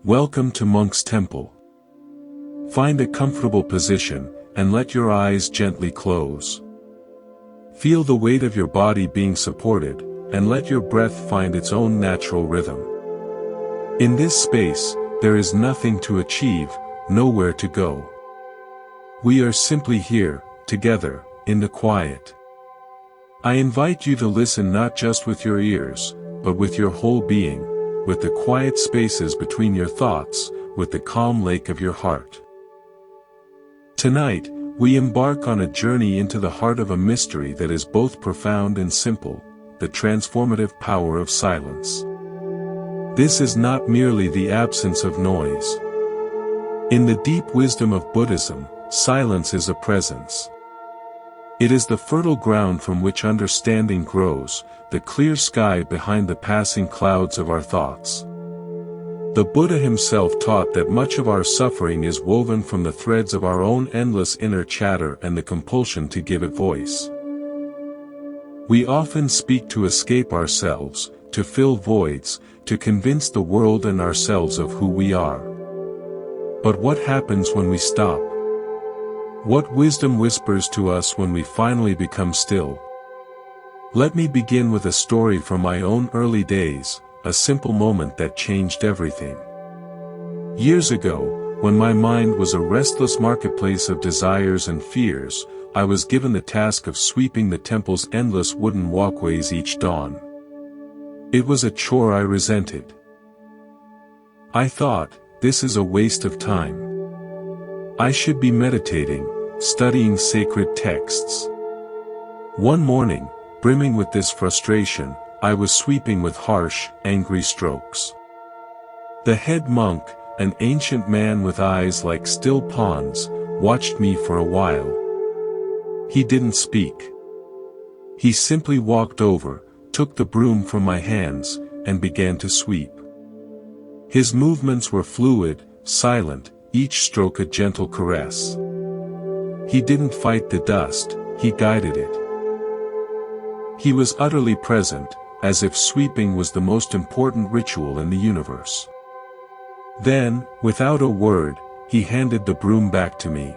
Welcome to Monk's Temple. Find a comfortable position, and let your eyes gently close. Feel the weight of your body being supported, and let your breath find its own natural rhythm. In this space, there is nothing to achieve, nowhere to go. We are simply here, together, in the quiet. I invite you to listen not just with your ears, but with your whole being, with the quiet spaces between your thoughts, with the calm lake of your heart. Tonight, we embark on a journey into the heart of a mystery that is both profound and simple, the transformative power of silence. This is not merely the absence of noise. In the deep wisdom of Buddhism, silence is a presence. It is the fertile ground from which understanding grows, the clear sky behind the passing clouds of our thoughts. The Buddha himself taught that much of our suffering is woven from the threads of our own endless inner chatter and the compulsion to give it voice. We often speak to escape ourselves, to fill voids, to convince the world and ourselves of who we are. But what happens when we stop? What wisdom whispers to us when we finally become still? Let me begin with a story from my own early days, a simple moment that changed everything. Years ago, when my mind was a restless marketplace of desires and fears, I was given the task of sweeping the temple's endless wooden walkways each dawn. It was a chore I resented. I thought, this is a waste of time. I should be meditating, studying sacred texts. One morning, brimming with this frustration, I was sweeping with harsh, angry strokes. The head monk, an ancient man with eyes like still ponds, watched me for a while. He didn't speak. He simply walked over, took the broom from my hands, and began to sweep. His movements were fluid, silent, each stroke a gentle caress. He didn't fight the dust, he guided it. He was utterly present, as if sweeping was the most important ritual in the universe. Then, without a word, he handed the broom back to me.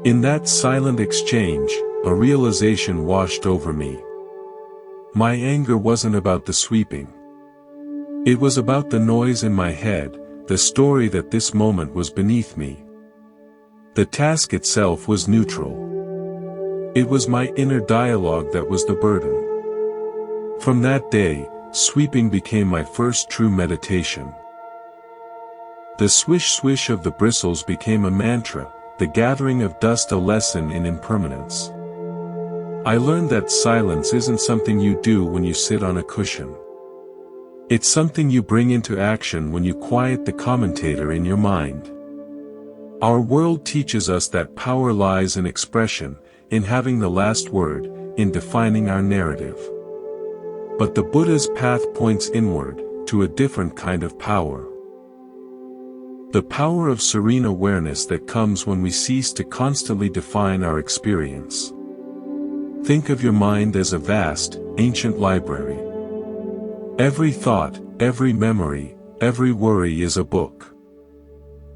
In that silent exchange, a realization washed over me. My anger wasn't about the sweeping. It was about the noise in my head, the story that this moment was beneath me. The task itself was neutral. It was my inner dialogue that was the burden. From that day, sweeping became my first true meditation. The swish-swish of the bristles became a mantra, the gathering of dust a lesson in impermanence. I learned that silence isn't something you do when you sit on a cushion. It's something you bring into action when you quiet the commentator in your mind. Our world teaches us that power lies in expression, in having the last word, in defining our narrative. But the Buddha's path points inward, to a different kind of power. The power of serene awareness that comes when we cease to constantly define our experience. Think of your mind as a vast, ancient library. Every thought, every memory, every worry is a book.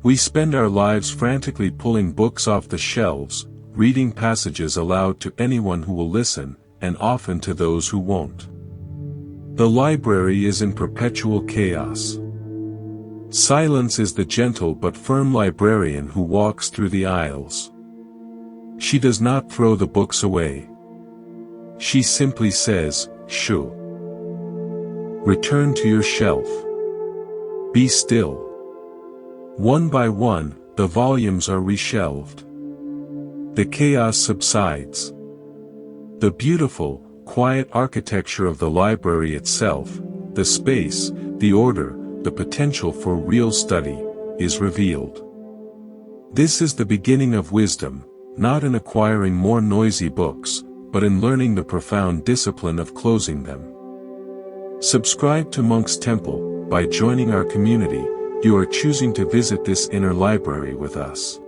We spend our lives frantically pulling books off the shelves, reading passages aloud to anyone who will listen, and often to those who won't. The library is in perpetual chaos. Silence is the gentle but firm librarian who walks through the aisles. She does not throw the books away. She simply says, "Shoo. Return to your shelf. Be still." One by one, the volumes are reshelved. The chaos subsides. The beautiful, quiet architecture of the library itself, the space, the order, the potential for real study, is revealed. This is the beginning of wisdom, not in acquiring more noisy books, but in learning the profound discipline of closing them. Subscribe to Monk's Temple. By joining our community, you are choosing to visit this inner library with us.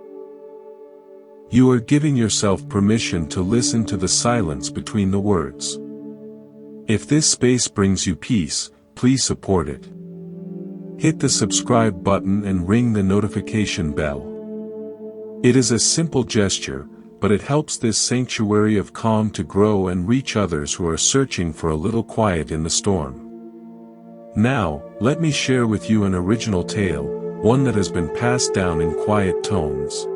You are giving yourself permission to listen to the silence between the words. If this space brings you peace, please support it. Hit the subscribe button and ring the notification bell. It is a simple gesture, but it helps this sanctuary of calm to grow and reach others who are searching for a little quiet in the storm. Now, let me share with you an original tale, one that has been passed down in quiet tones.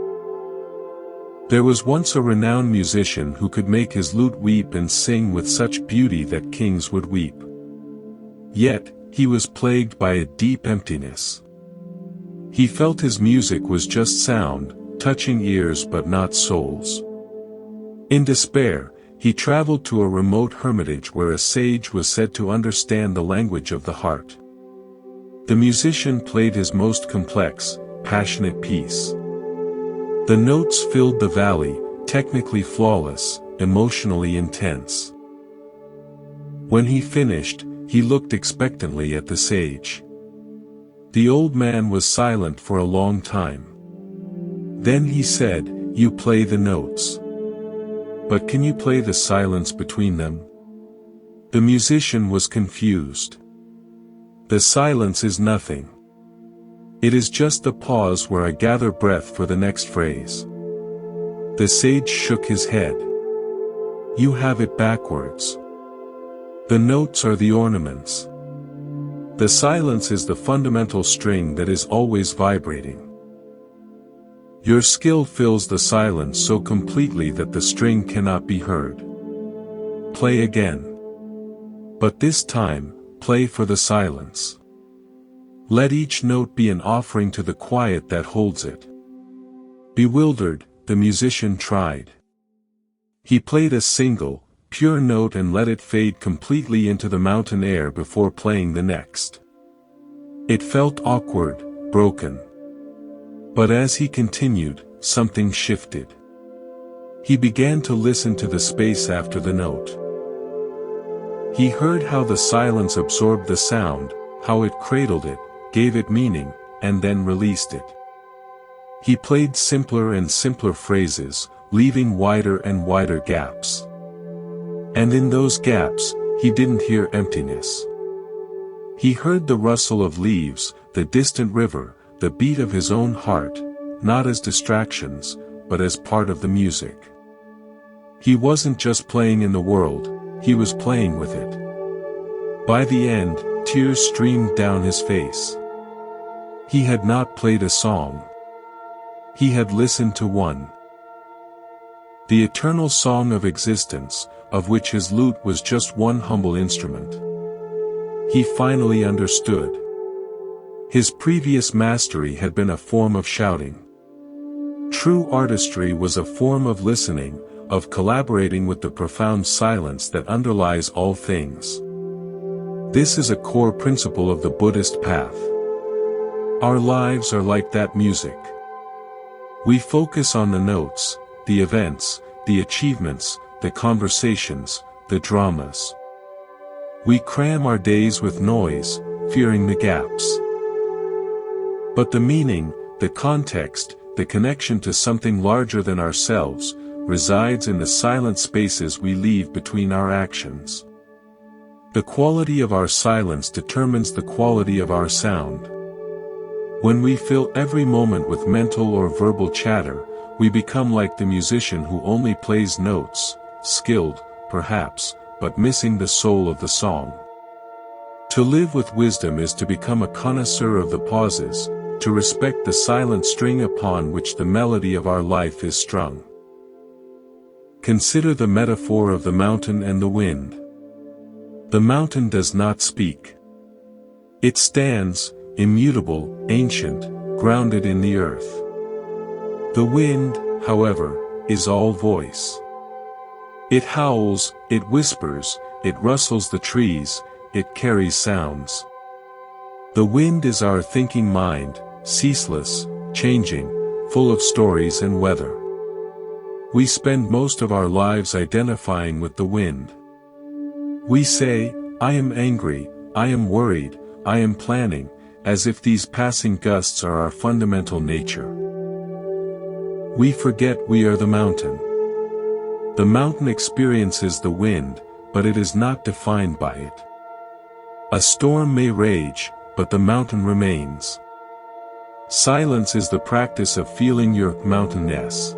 There was once a renowned musician who could make his lute weep and sing with such beauty that kings would weep. Yet, he was plagued by a deep emptiness. He felt his music was just sound, touching ears but not souls. In despair, he traveled to a remote hermitage where a sage was said to understand the language of the heart. The musician played his most complex, passionate piece. The notes filled the valley, technically flawless, emotionally intense. When he finished, he looked expectantly at the sage. The old man was silent for a long time. Then he said, "You play the notes. But can you play the silence between them?" The musician was confused. "The silence is nothing. It is just the pause where I gather breath for the next phrase." The sage shook his head. "You have it backwards. The notes are the ornaments. The silence is the fundamental string that is always vibrating. Your skill fills the silence so completely that the string cannot be heard. Play again. But this time, play for the silence. Let each note be an offering to the quiet that holds it." Bewildered, the musician tried. He played a single, pure note and let it fade completely into the mountain air before playing the next. It felt awkward, broken. But as he continued, something shifted. He began to listen to the space after the note. He heard how the silence absorbed the sound, how it cradled it, gave it meaning, and then released it. He played simpler and simpler phrases, leaving wider and wider gaps. And in those gaps, he didn't hear emptiness. He heard the rustle of leaves, the distant river, the beat of his own heart, not as distractions, but as part of the music. He wasn't just playing in the world, he was playing with it. By the end, tears streamed down his face. He had not played a song. He had listened to one. The eternal song of existence, of which his lute was just one humble instrument. He finally understood. His previous mastery had been a form of shouting. True artistry was a form of listening, of collaborating with the profound silence that underlies all things. This is a core principle of the Buddhist path. Our lives are like that music. We focus on the notes, the events, the achievements, the conversations, the dramas. We cram our days with noise, fearing the gaps. But the meaning, the context, the connection to something larger than ourselves, resides in the silent spaces we leave between our actions. The quality of our silence determines the quality of our sound. When we fill every moment with mental or verbal chatter, we become like the musician who only plays notes, skilled, perhaps, but missing the soul of the song. To live with wisdom is to become a connoisseur of the pauses, to respect the silent string upon which the melody of our life is strung. Consider the metaphor of the mountain and the wind. The mountain does not speak. It stands, immutable, ancient, grounded in the earth. The wind, however, is all voice. It howls, it whispers, it rustles the trees, it carries sounds. The wind is our thinking mind, ceaseless, changing, full of stories and weather. We spend most of our lives identifying with the wind. We say, "I am angry, I am worried, I am planning," as if these passing gusts are our fundamental nature. We forget we are the mountain. The mountain experiences the wind, but it is not defined by it. A storm may rage, but the mountain remains. Silence is the practice of feeling your mountainness.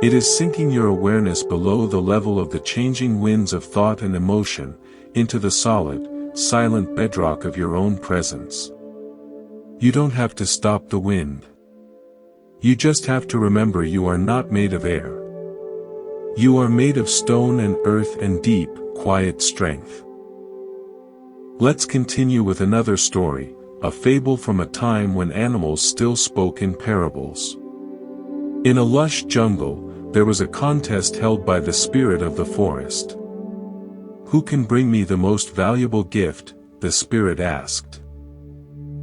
It is sinking your awareness below the level of the changing winds of thought and emotion, into the solid, silent bedrock of your own presence. You don't have to stop the wind. You just have to remember you are not made of air. You are made of stone and earth and deep, quiet strength. Let's continue with another story, a fable from a time when animals still spoke in parables. In a lush jungle, there was a contest held by the spirit of the forest. "Who can bring me the most valuable gift?" the spirit asked.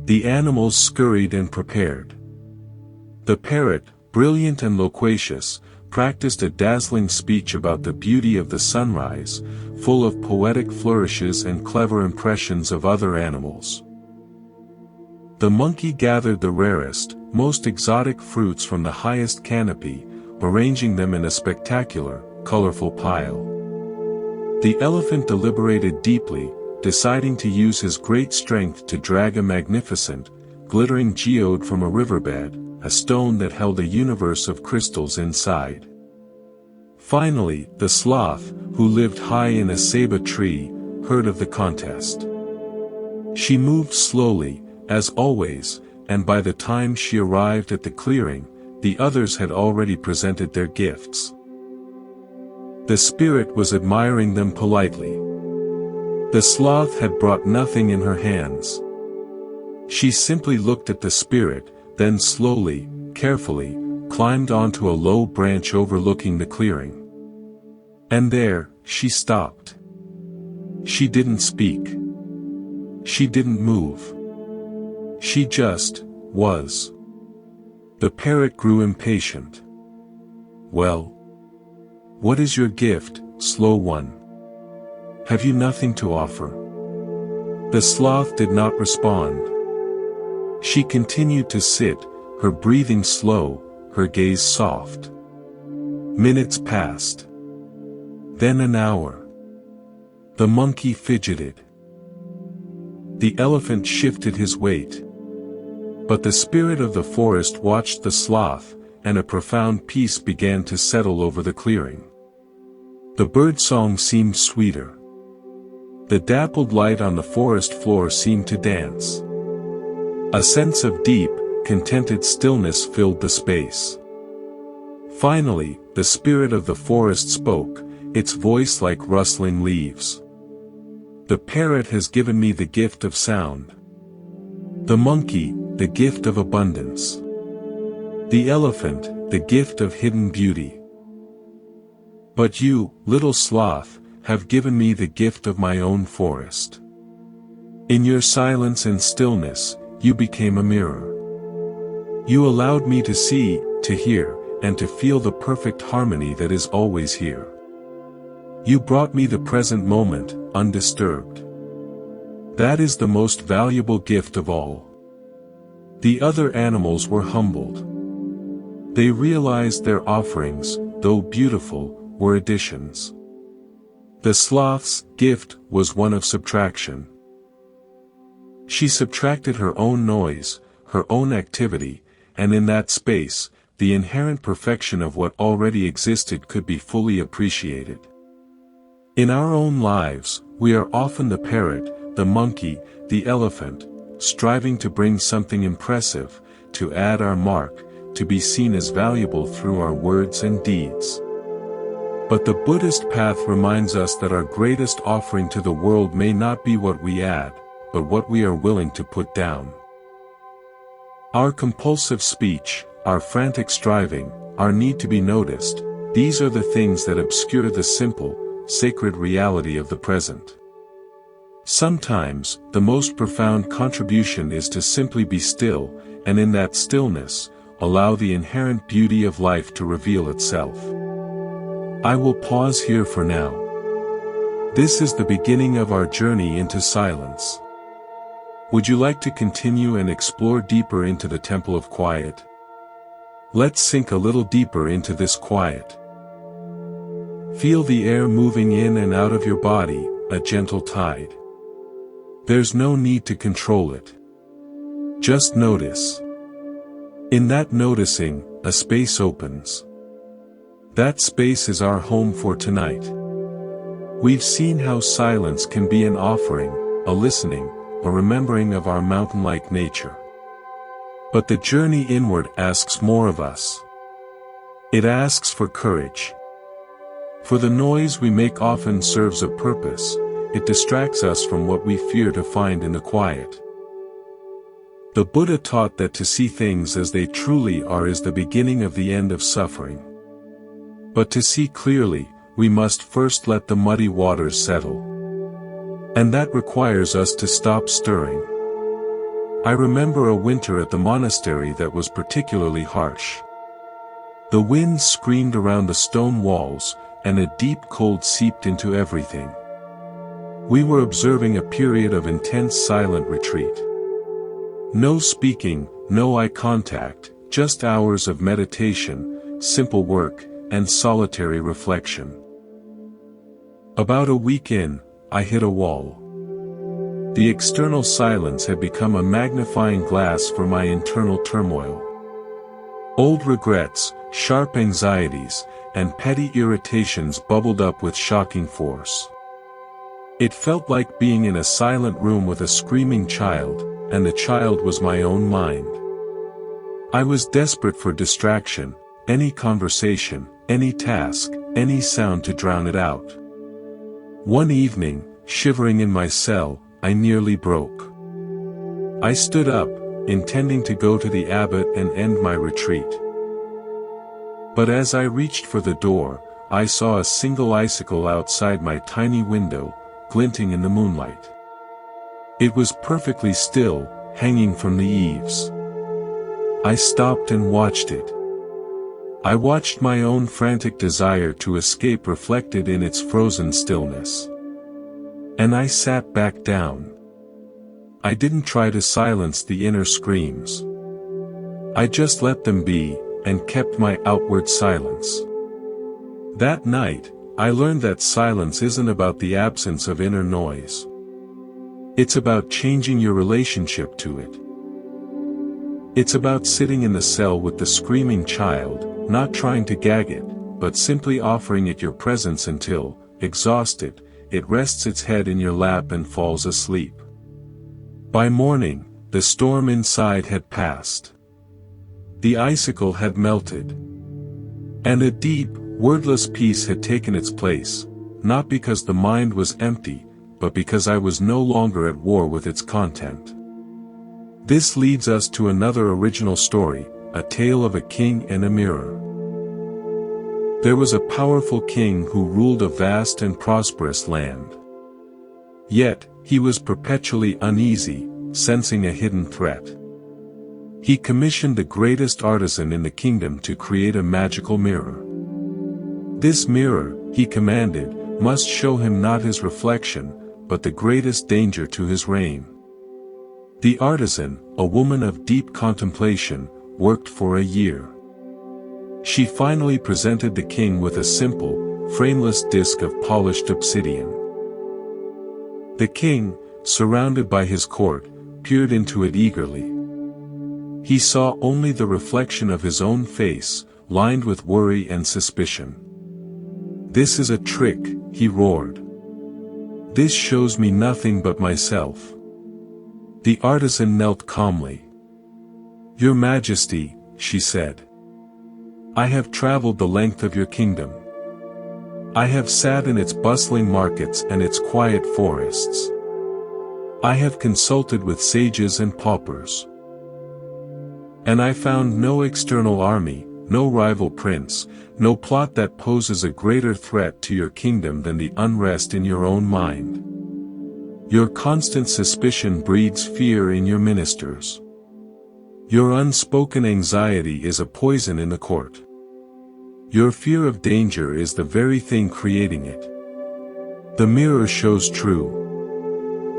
The animals scurried and prepared. The parrot, brilliant and loquacious, practiced a dazzling speech about the beauty of the sunrise, full of poetic flourishes and clever impressions of other animals. The monkey gathered the rarest, most exotic fruits from the highest canopy, arranging them in a spectacular, colorful pile. The elephant deliberated deeply, deciding to use his great strength to drag a magnificent, glittering geode from a riverbed, a stone that held a universe of crystals inside. Finally, the sloth, who lived high in a ceiba tree, heard of the contest. She moved slowly, as always, and by the time she arrived at the clearing, the others had already presented their gifts. The spirit was admiring them politely. The sloth had brought nothing in her hands. She simply looked at the spirit, then slowly, carefully, climbed onto a low branch overlooking the clearing. And there, she stopped. She didn't speak. She didn't move. She just was. The parrot grew impatient. "Well, what is your gift, slow one? Have you nothing to offer?" The sloth did not respond. She continued to sit, her breathing slow, her gaze soft. Minutes passed. Then an hour. The monkey fidgeted. The elephant shifted his weight. But the spirit of the forest watched the sloth, and a profound peace began to settle over the clearing. The birdsong seemed sweeter. The dappled light on the forest floor seemed to dance. A sense of deep, contented stillness filled the space. Finally, the spirit of the forest spoke, its voice like rustling leaves. "The parrot has given me the gift of sound. The monkey, the gift of abundance. The elephant, the gift of hidden beauty. But you, little sloth, have given me the gift of my own forest. In your silence and stillness, you became a mirror. You allowed me to see, to hear, and to feel the perfect harmony that is always here. You brought me the present moment, undisturbed. That is the most valuable gift of all." The other animals were humbled. They realized their offerings, though beautiful, were additions. The sloth's gift was one of subtraction. She subtracted her own noise, her own activity, and in that space, the inherent perfection of what already existed could be fully appreciated. In our own lives, we are often the parrot, the monkey, the elephant, striving to bring something impressive, to add our mark, to be seen as valuable through our words and deeds. But the Buddhist path reminds us that our greatest offering to the world may not be what we add, but what we are willing to put down. Our compulsive speech, our frantic striving, our need to be noticed, these are the things that obscure the simple, sacred reality of the present. Sometimes, the most profound contribution is to simply be still, and in that stillness, allow the inherent beauty of life to reveal itself. I will pause here for now. This is the beginning of our journey into silence. Would you like to continue and explore deeper into the Temple of Quiet? Let's sink a little deeper into this quiet. Feel the air moving in and out of your body, a gentle tide. There's no need to control it. Just notice. In that noticing, a space opens. That space is our home for tonight. We've seen how silence can be an offering, a listening, a remembering of our mountain-like nature. But the journey inward asks more of us. It asks for courage. For the noise we make often serves a purpose, it distracts us from what we fear to find in the quiet. The Buddha taught that to see things as they truly are is the beginning of the end of suffering. But to see clearly, we must first let the muddy waters settle. And that requires us to stop stirring. I remember a winter at the monastery that was particularly harsh. The wind screamed around the stone walls, and a deep cold seeped into everything. We were observing a period of intense silent retreat. No speaking, no eye contact, just hours of meditation, simple work, and solitary reflection. About a week in, I hit a wall. The external silence had become a magnifying glass for my internal turmoil. Old regrets, sharp anxieties, and petty irritations bubbled up with shocking force. It felt like being in a silent room with a screaming child, and the child was my own mind. I was desperate for distraction, any conversation, any task, any sound to drown it out. One evening, shivering in my cell, I nearly broke. I stood up, intending to go to the abbot and end my retreat. But as I reached for the door, I saw a single icicle outside my tiny window, glinting in the moonlight. It was perfectly still, hanging from the eaves. I stopped and watched it. I watched my own frantic desire to escape reflected in its frozen stillness. And I sat back down. I didn't try to silence the inner screams. I just let them be, and kept my outward silence. That night, I learned that silence isn't about the absence of inner noise. It's about changing your relationship to it. It's about sitting in the cell with the screaming child, not trying to gag it, but simply offering it your presence until, exhausted, it rests its head in your lap and falls asleep. By morning, the storm inside had passed. The icicle had melted. And a deep, wordless peace had taken its place, not because the mind was empty, but because I was no longer at war with its content. This leads us to another original story, a tale of a king and a mirror. There was a powerful king who ruled a vast and prosperous land. Yet, he was perpetually uneasy, sensing a hidden threat. He commissioned the greatest artisan in the kingdom to create a magical mirror. This mirror, he commanded, must show him not his reflection, but the greatest danger to his reign. The artisan, a woman of deep contemplation, worked for a year. She finally presented the king with a simple, frameless disc of polished obsidian. The king, surrounded by his court, peered into it eagerly. He saw only the reflection of his own face, lined with worry and suspicion. "This is a trick," he roared. "This shows me nothing but myself." The artisan knelt calmly. "Your Majesty," she said, "I have traveled the length of your kingdom. I have sat in its bustling markets and its quiet forests. I have consulted with sages and paupers. And I found no external army, no rival prince, no plot that poses a greater threat to your kingdom than the unrest in your own mind. Your constant suspicion breeds fear in your ministers. Your unspoken anxiety is a poison in the court. Your fear of danger is the very thing creating it. The mirror shows true.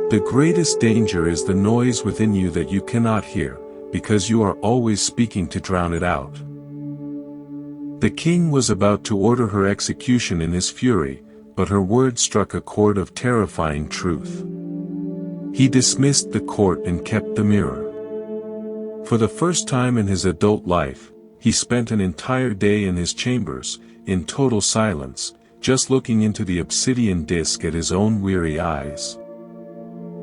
The greatest danger is the noise within you that you cannot hear, because you are always speaking to drown it out." The king was about to order her execution in his fury, but her words struck a chord of terrifying truth. He dismissed the court and kept the mirror. For the first time in his adult life, he spent an entire day in his chambers, in total silence, just looking into the obsidian disk at his own weary eyes.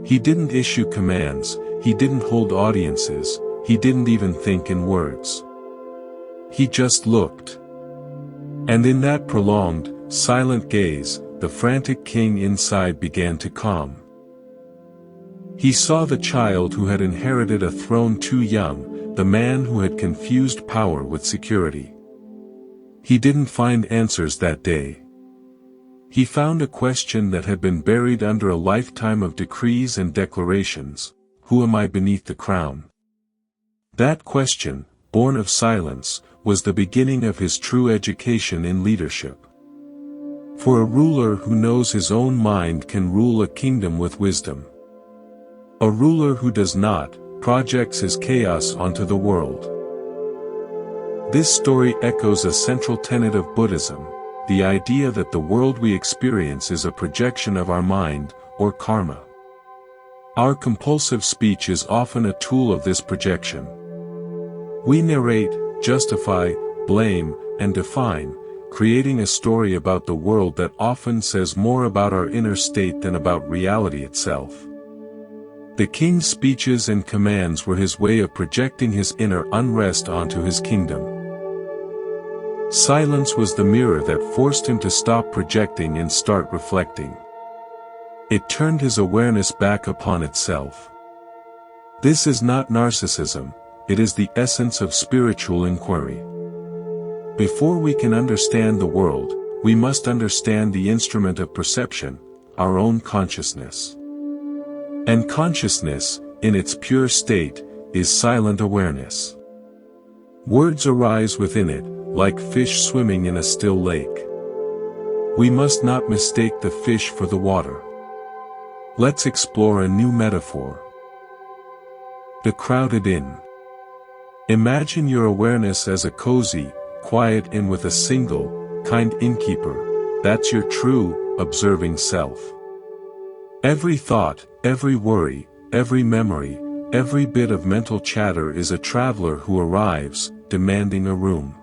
He didn't issue commands, he didn't hold audiences, he didn't even think in words. He just looked. And in that prolonged, silent gaze, the frantic king inside began to calm. He saw the child who had inherited a throne too young, the man who had confused power with security. He didn't find answers that day. He found a question that had been buried under a lifetime of decrees and declarations: who am I beneath the crown? That question, born of silence, was the beginning of his true education in leadership. For a ruler who knows his own mind can rule a kingdom with wisdom. A ruler who does not, projects his chaos onto the world. This story echoes a central tenet of Buddhism, the idea that the world we experience is a projection of our mind, or karma. Our compulsive speech is often a tool of this projection. We narrate, justify, blame, and define, creating a story about the world that often says more about our inner state than about reality itself. The king's speeches and commands were his way of projecting his inner unrest onto his kingdom. Silence was the mirror that forced him to stop projecting and start reflecting. It turned his awareness back upon itself. This is not narcissism, it is the essence of spiritual inquiry. Before we can understand the world, we must understand the instrument of perception, our own consciousness. And consciousness, in its pure state, is silent awareness. Words arise within it, like fish swimming in a still lake. We must not mistake the fish for the water. Let's explore a new metaphor. The crowded inn. Imagine your awareness as a cozy, quiet inn with a single, kind innkeeper. That's your true, observing self. Every thought, every worry, every memory, every bit of mental chatter is a traveler who arrives, demanding a room.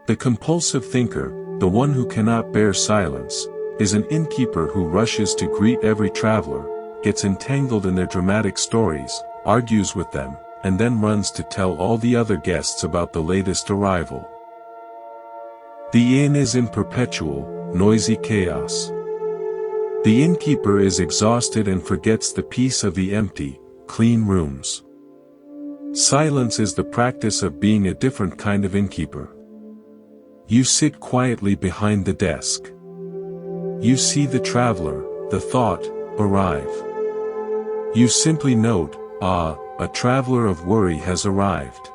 The compulsive thinker, the one who cannot bear silence, is an innkeeper who rushes to greet every traveler, gets entangled in their dramatic stories, argues with them, and then runs to tell all the other guests about the latest arrival. The inn is in perpetual, noisy chaos. The innkeeper is exhausted and forgets the peace of the empty, clean rooms. Silence is the practice of being a different kind of innkeeper. You sit quietly behind the desk. You see the traveler, the thought, arrive. You simply note, a traveler of worry has arrived.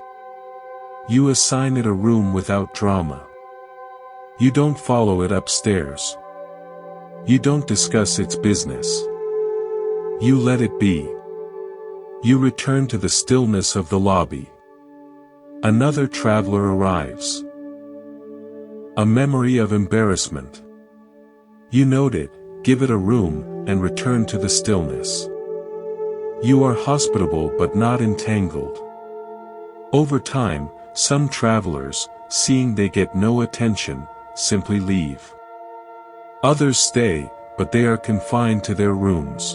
You assign it a room without drama. You don't follow it upstairs. You don't discuss its business. You let it be. You return to the stillness of the lobby. Another traveler arrives. A memory of embarrassment. You note it, give it a room, and return to the stillness. You are hospitable but not entangled. Over time, some travelers, seeing they get no attention, simply leave. Others stay, but they are confined to their rooms.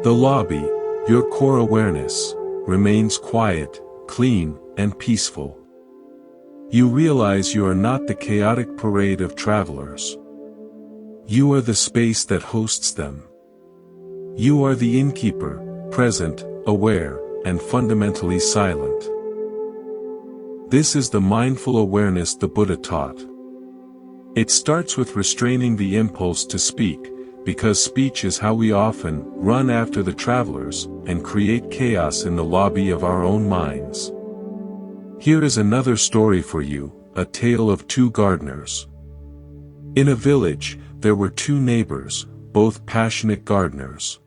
The lobby, your core awareness, remains quiet, clean, and peaceful. You realize you are not the chaotic parade of travelers. You are the space that hosts them. You are the innkeeper, present, aware, and fundamentally silent. This is the mindful awareness the Buddha taught. It starts with restraining the impulse to speak, because speech is how we often run after the travelers and create chaos in the lobby of our own minds. Here is another story for you, a tale of two gardeners. In a village, there were two neighbors, both passionate gardeners.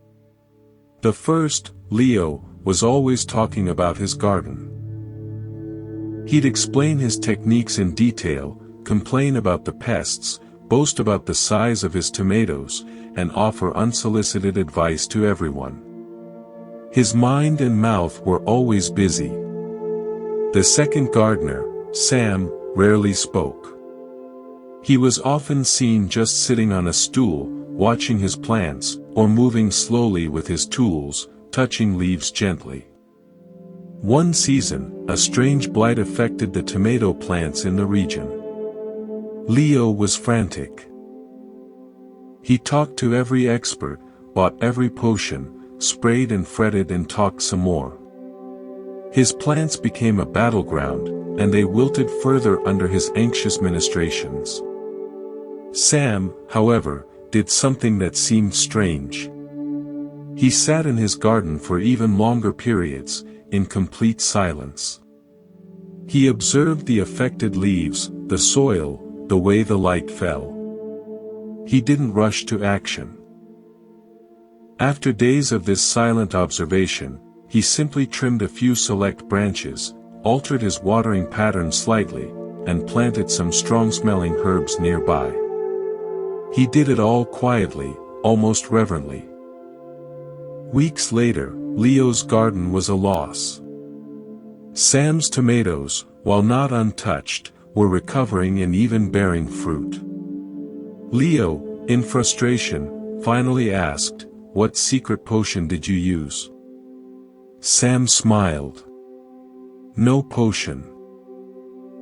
The first, Leo, was always talking about his garden. He'd explain his techniques in detail, complain about the pests, boast about the size of his tomatoes, and offer unsolicited advice to everyone. His mind and mouth were always busy. The second gardener, Sam, rarely spoke. He was often seen just sitting on a stool, watching his plants, or moving slowly with his tools, touching leaves gently. One season, a strange blight affected the tomato plants in the region. Leo was frantic. He talked to every expert, bought every potion, sprayed and fretted and talked some more. His plants became a battleground, and they wilted further under his anxious ministrations. Sam, however, did something that seemed strange. He sat in his garden for even longer periods, in complete silence. He observed the affected leaves, the soil, the way the light fell. He didn't rush to action. After days of this silent observation, he simply trimmed a few select branches, altered his watering pattern slightly, and planted some strong-smelling herbs nearby. He did it all quietly, almost reverently. Weeks later, Leo's garden was a loss. Sam's tomatoes, while not untouched, were recovering and even bearing fruit. Leo, in frustration, finally asked, "What secret potion did you use?" Sam smiled. "No potion.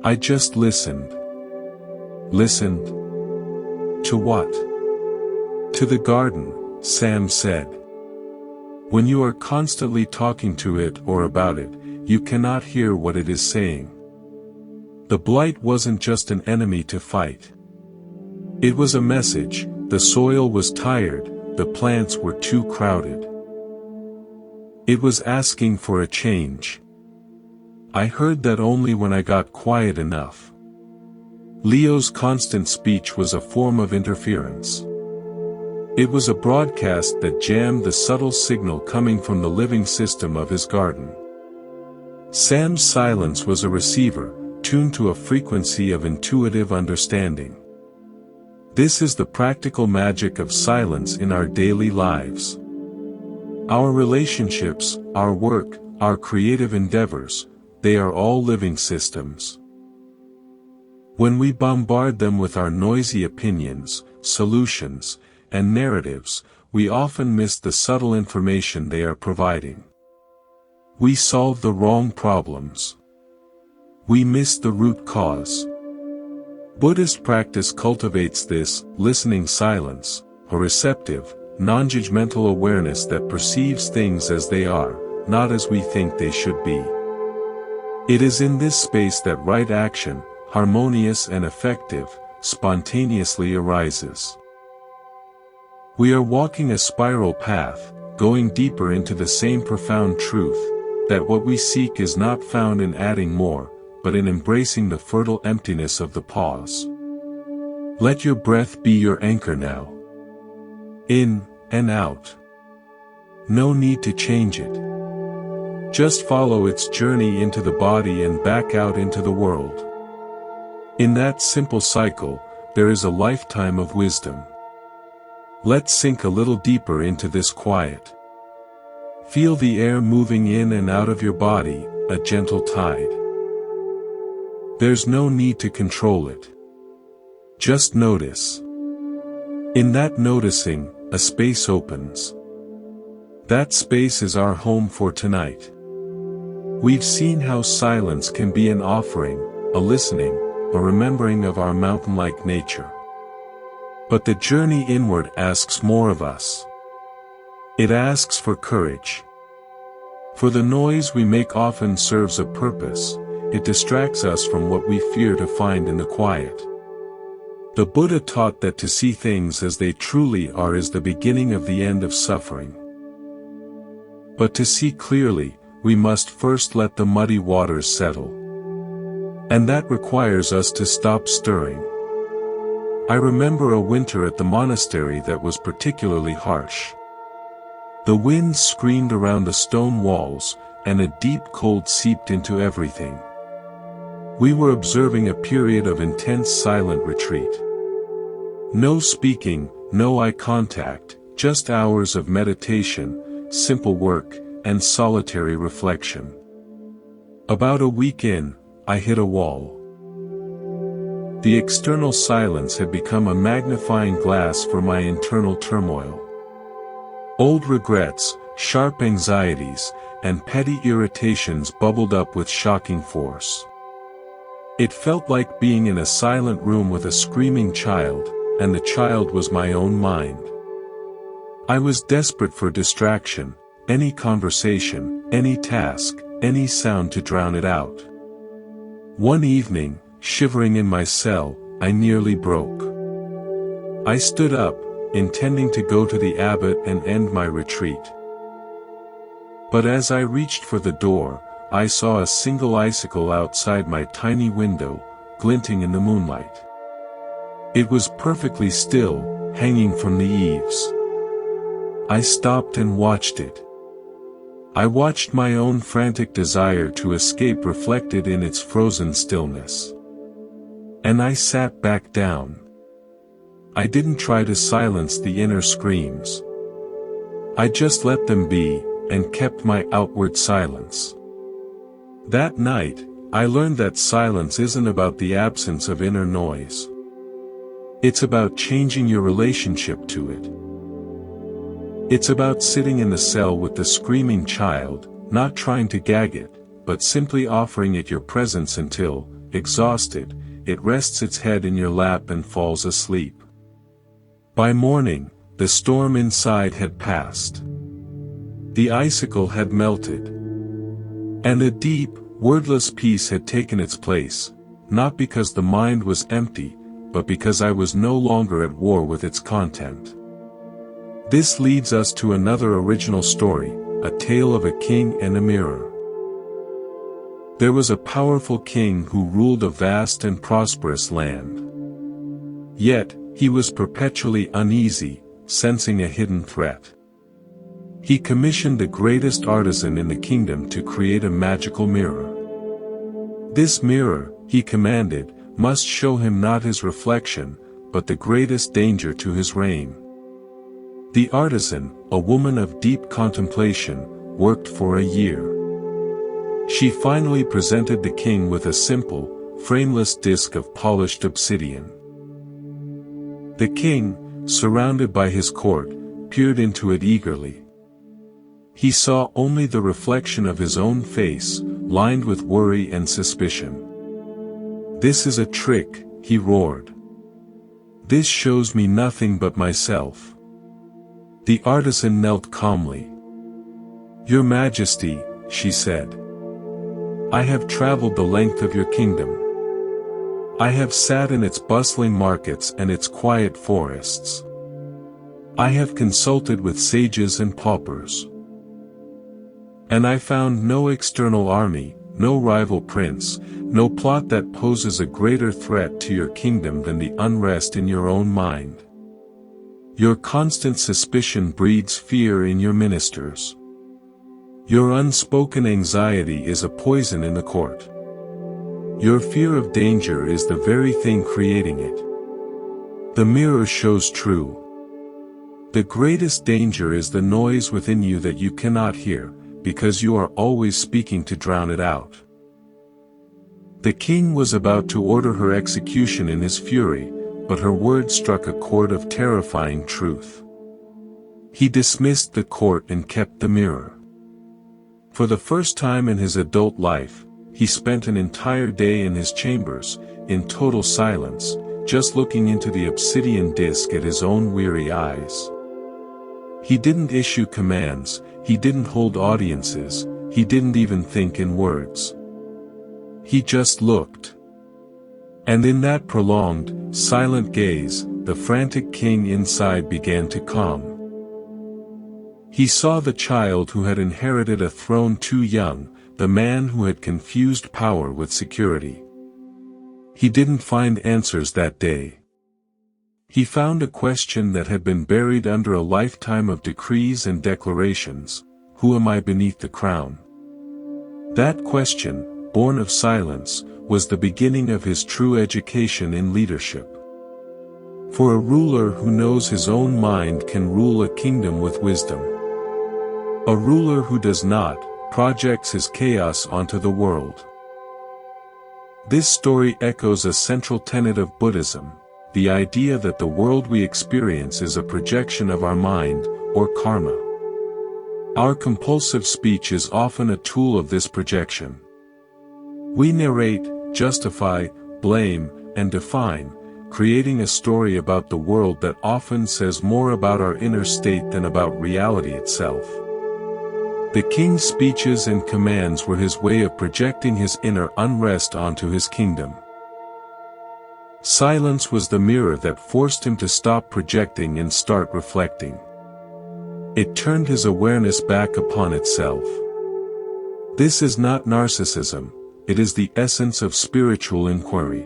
I just listened." "Listened? To what?" "To the garden," Sam said. "When you are constantly talking to it or about it, you cannot hear what it is saying." The blight wasn't just an enemy to fight. It was a message: the soil was tired, the plants were too crowded. It was asking for a change. I heard that only when I got quiet enough. Leo's constant speech was a form of interference. It was a broadcast that jammed the subtle signal coming from the living system of his garden. Sam's silence was a receiver, tuned to a frequency of intuitive understanding. This is the practical magic of silence in our daily lives. Our relationships, our work, our creative endeavors, they are all living systems. When we bombard them with our noisy opinions, solutions, and narratives, we often miss the subtle information they are providing. We solve the wrong problems. We miss the root cause. Buddhist practice cultivates this listening silence, a receptive, non-judgmental awareness that perceives things as they are, not as we think they should be. It is in this space that right action, harmonious and effective, spontaneously arises. We are walking a spiral path, going deeper into the same profound truth, that what we seek is not found in adding more, but in embracing the fertile emptiness of the pause. Let your breath be your anchor now. In and out. No need to change it. Just follow its journey into the body and back out into the world. In that simple cycle, there is a lifetime of wisdom. Let's sink a little deeper into this quiet. Feel the air moving in and out of your body, a gentle tide. There's no need to control it. Just notice. In that noticing, a space opens. That space is our home for tonight. We've seen how silence can be an offering, a listening, a remembering of our mountain-like nature. But the journey inward asks more of us. It asks for courage. For the noise we make often serves a purpose, it distracts us from what we fear to find in the quiet. The Buddha taught that to see things as they truly are is the beginning of the end of suffering. But to see clearly, we must first let the muddy waters settle. And that requires us to stop stirring. I remember a winter at the monastery that was particularly harsh. The wind screamed around the stone walls, and a deep cold seeped into everything. We were observing a period of intense silent retreat. No speaking, no eye contact, just hours of meditation, simple work, and solitary reflection. About a week in, I hit a wall. The external silence had become a magnifying glass for my internal turmoil. Old regrets, sharp anxieties, and petty irritations bubbled up with shocking force. It felt like being in a silent room with a screaming child, and the child was my own mind. I was desperate for distraction, any conversation, any task, any sound to drown it out. One evening, shivering in my cell, I nearly broke. I stood up, intending to go to the abbot and end my retreat. But as I reached for the door, I saw a single icicle outside my tiny window, glinting in the moonlight. It was perfectly still, hanging from the eaves. I stopped and watched it. I watched my own frantic desire to escape reflected in its frozen stillness. And I sat back down. I didn't try to silence the inner screams. I just let them be, and kept my outward silence. That night, I learned that silence isn't about the absence of inner noise. It's about changing your relationship to it. It's about sitting in the cell with the screaming child, not trying to gag it, but simply offering it your presence until, exhausted, it rests its head in your lap and falls asleep. By morning, the storm inside had passed. The icicle had melted. And a deep, wordless peace had taken its place, not because the mind was empty, but because I was no longer at war with its content. This leads us to another original story, a tale of a king and a mirror. There was a powerful king who ruled a vast and prosperous land. Yet, he was perpetually uneasy, sensing a hidden threat. He commissioned the greatest artisan in the kingdom to create a magical mirror. This mirror, he commanded, must show him not his reflection, but the greatest danger to his reign. The artisan, a woman of deep contemplation, worked for a year. She finally presented the king with a simple, frameless disc of polished obsidian. The king, surrounded by his court, peered into it eagerly. He saw only the reflection of his own face, lined with worry and suspicion. "This is a trick," he roared. "This shows me nothing but myself." The artisan knelt calmly. "Your Majesty," she said, "I have traveled the length of your kingdom. I have sat in its bustling markets and its quiet forests. I have consulted with sages and paupers. And I found no external army, no rival prince, no plot that poses a greater threat to your kingdom than the unrest in your own mind. Your constant suspicion breeds fear in your ministers. Your unspoken anxiety is a poison in the court. Your fear of danger is the very thing creating it. The mirror shows true. The greatest danger is the noise within you that you cannot hear, because you are always speaking to drown it out." The king was about to order her execution in his fury, but her words struck a chord of terrifying truth. He dismissed the court and kept the mirror. For the first time in his adult life, he spent an entire day in his chambers, in total silence, just looking into the obsidian disc at his own weary eyes. He didn't issue commands, he didn't hold audiences, he didn't even think in words. He just looked. And in that prolonged, silent gaze, the frantic king inside began to calm. He saw the child who had inherited a throne too young, the man who had confused power with security. He didn't find answers that day. He found a question that had been buried under a lifetime of decrees and declarations: who am I beneath the crown? That question, born of silence, was the beginning of his true education in leadership. For a ruler who knows his own mind can rule a kingdom with wisdom. A ruler who does not, projects his chaos onto the world. This story echoes a central tenet of Buddhism, the idea that the world we experience is a projection of our mind, or karma. Our compulsive speech is often a tool of this projection. We narrate, justify, blame, and define, creating a story about the world that often says more about our inner state than about reality itself. The king's speeches and commands were his way of projecting his inner unrest onto his kingdom. Silence was the mirror that forced him to stop projecting and start reflecting. It turned his awareness back upon itself. This is not narcissism, it is the essence of spiritual inquiry.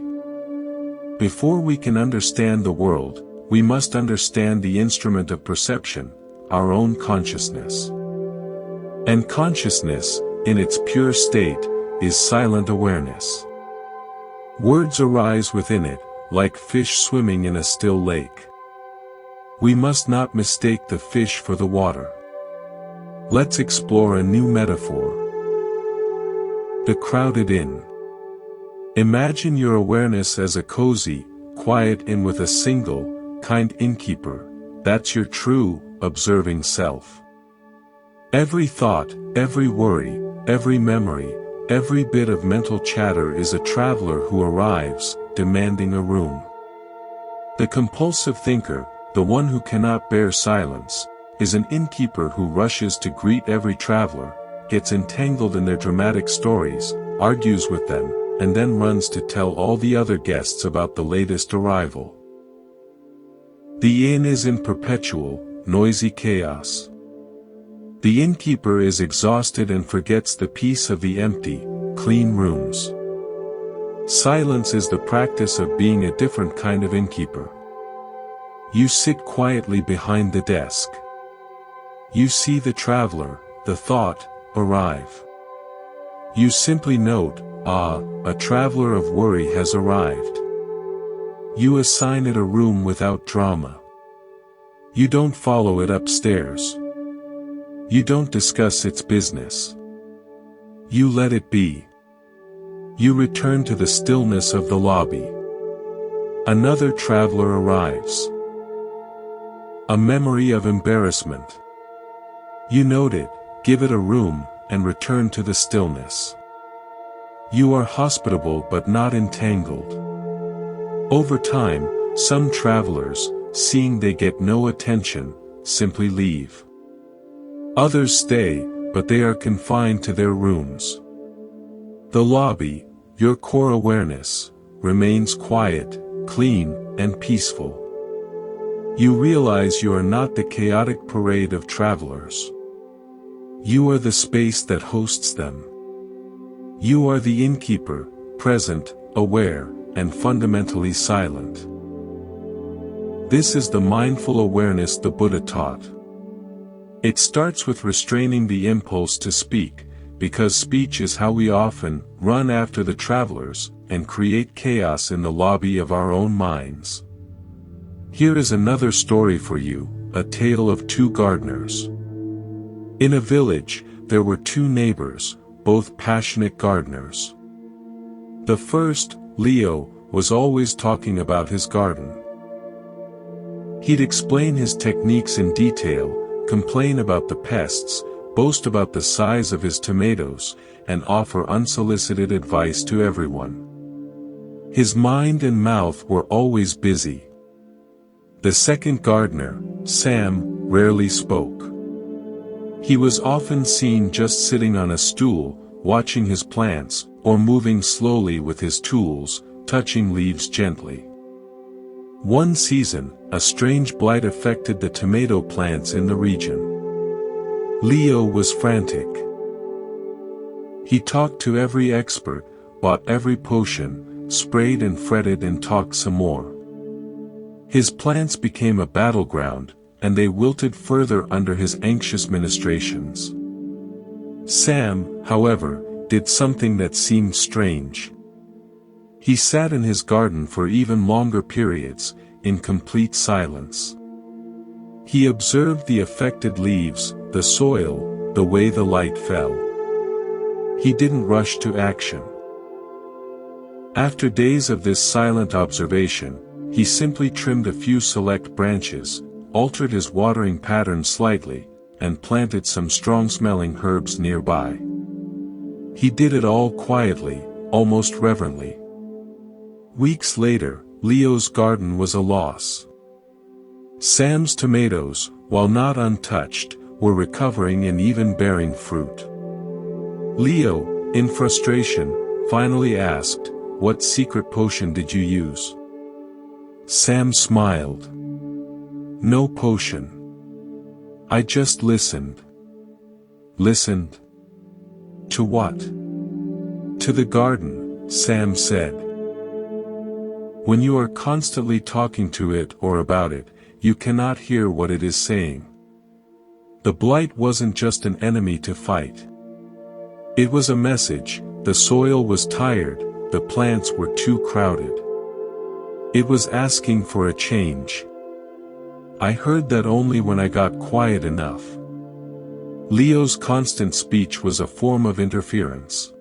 Before we can understand the world, we must understand the instrument of perception, our own consciousness. And consciousness, in its pure state, is silent awareness. Words arise within it, like fish swimming in a still lake. We must not mistake the fish for the water. Let's explore a new metaphor. The crowded inn. Imagine your awareness as a cozy, quiet inn with a single, kind innkeeper. That's your true, observing self. Every thought, every worry, every memory, every bit of mental chatter is a traveler who arrives, demanding a room. The compulsive thinker, the one who cannot bear silence, is an innkeeper who rushes to greet every traveler, gets entangled in their dramatic stories, argues with them, and then runs to tell all the other guests about the latest arrival. The inn is in perpetual, noisy chaos. The innkeeper is exhausted and forgets the peace of the empty, clean rooms. Silence is the practice of being a different kind of innkeeper. You sit quietly behind the desk. You see the traveler, the thought, arrive. You simply note, a traveler of worry has arrived. You assign it a room without drama. You don't follow it upstairs. You don't discuss its business. You let it be. You return to the stillness of the lobby. Another traveler arrives. A memory of embarrassment. You note it, give it a room, and return to the stillness. You are hospitable but not entangled. Over time, some travelers, seeing they get no attention, simply leave. Others stay, but they are confined to their rooms. The lobby, your core awareness, remains quiet, clean, and peaceful. You realize you are not the chaotic parade of travelers. You are the space that hosts them. You are the innkeeper, present, aware, and fundamentally silent. This is the mindful awareness the Buddha taught. It starts with restraining the impulse to speak, because speech is how we often run after the travelers and create chaos in the lobby of our own minds. Here is another story for you, a tale of two gardeners. In a village, there were two neighbors, both passionate gardeners. The first, Leo, was always talking about his garden. He'd explain his techniques in detail, complain about the pests, boast about the size of his tomatoes, and offer unsolicited advice to everyone. His mind and mouth were always busy. The second gardener, Sam, rarely spoke. He was often seen just sitting on a stool, watching his plants, or moving slowly with his tools, touching leaves gently. One season, a strange blight affected the tomato plants in the region. Leo was frantic. He talked to every expert, bought every potion, sprayed and fretted and talked some more. His plants became a battleground, and they wilted further under his anxious ministrations. Sam, however, did something that seemed strange. He sat in his garden for even longer periods, in complete silence. He observed the affected leaves, the soil, the way the light fell. He didn't rush to action. After days of this silent observation, he simply trimmed a few select branches, altered his watering pattern slightly, and planted some strong-smelling herbs nearby. He did it all quietly, almost reverently. Weeks later, Leo's garden was a loss. Sam's tomatoes, while not untouched, were recovering and even bearing fruit. Leo, in frustration, finally asked, "What secret potion did you use?" Sam smiled. "No potion. I just listened." "Listened? To what?" "To the garden," Sam said. When you are constantly talking to it or about it, you cannot hear what it is saying. The blight wasn't just an enemy to fight. It was a message. The soil was tired, the plants were too crowded. It was asking for a change. I heard that only when I got quiet enough. Leo's constant speech was a form of interference.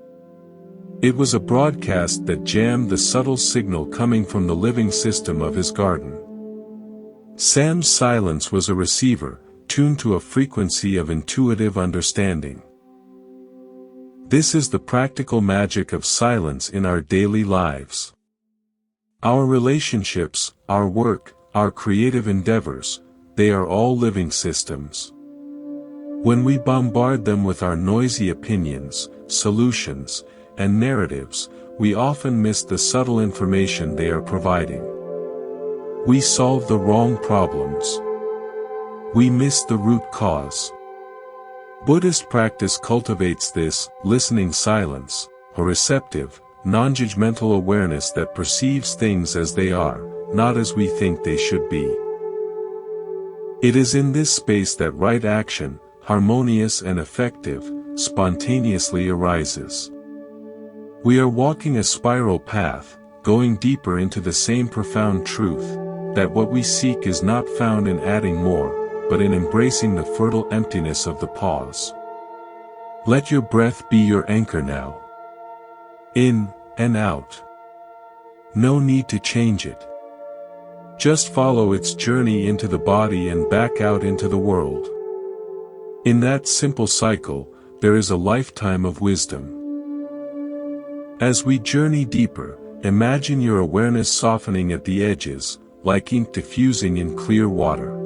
It was a broadcast that jammed the subtle signal coming from the living system of his garden. Sam's silence was a receiver, tuned to a frequency of intuitive understanding. This is the practical magic of silence in our daily lives. Our relationships, our work, our creative endeavors, they are all living systems. When we bombard them with our noisy opinions, solutions, and narratives, we often miss the subtle information they are providing. We solve the wrong problems. We miss the root cause. Buddhist practice cultivates this listening silence, a receptive, non-judgmental awareness that perceives things as they are, not as we think they should be. It is in this space that right action, harmonious and effective, spontaneously arises. We are walking a spiral path, going deeper into the same profound truth, that what we seek is not found in adding more, but in embracing the fertile emptiness of the pause. Let your breath be your anchor now. In and out. No need to change it. Just follow its journey into the body and back out into the world. In that simple cycle, there is a lifetime of wisdom. As we journey deeper, imagine your awareness softening at the edges, like ink diffusing in clear water.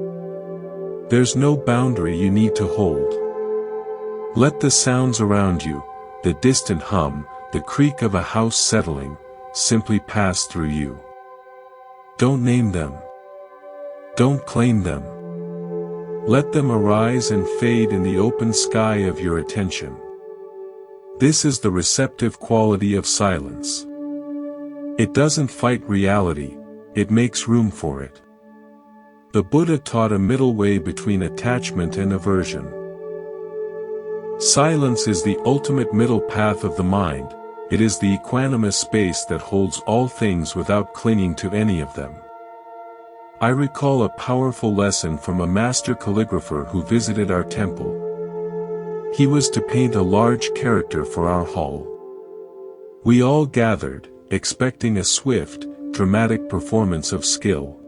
There's no boundary you need to hold. Let the sounds around you, the distant hum, the creak of a house settling, simply pass through you. Don't name them. Don't claim them. Let them arise and fade in the open sky of your attention. This is the receptive quality of silence. It doesn't fight reality, it makes room for it. The Buddha taught a middle way between attachment and aversion. Silence is the ultimate middle path of the mind. It is the equanimous space that holds all things without clinging to any of them. I recall a powerful lesson from a master calligrapher who visited our temple. He was to paint a large character for our hall. We all gathered, expecting a swift, dramatic performance of skill.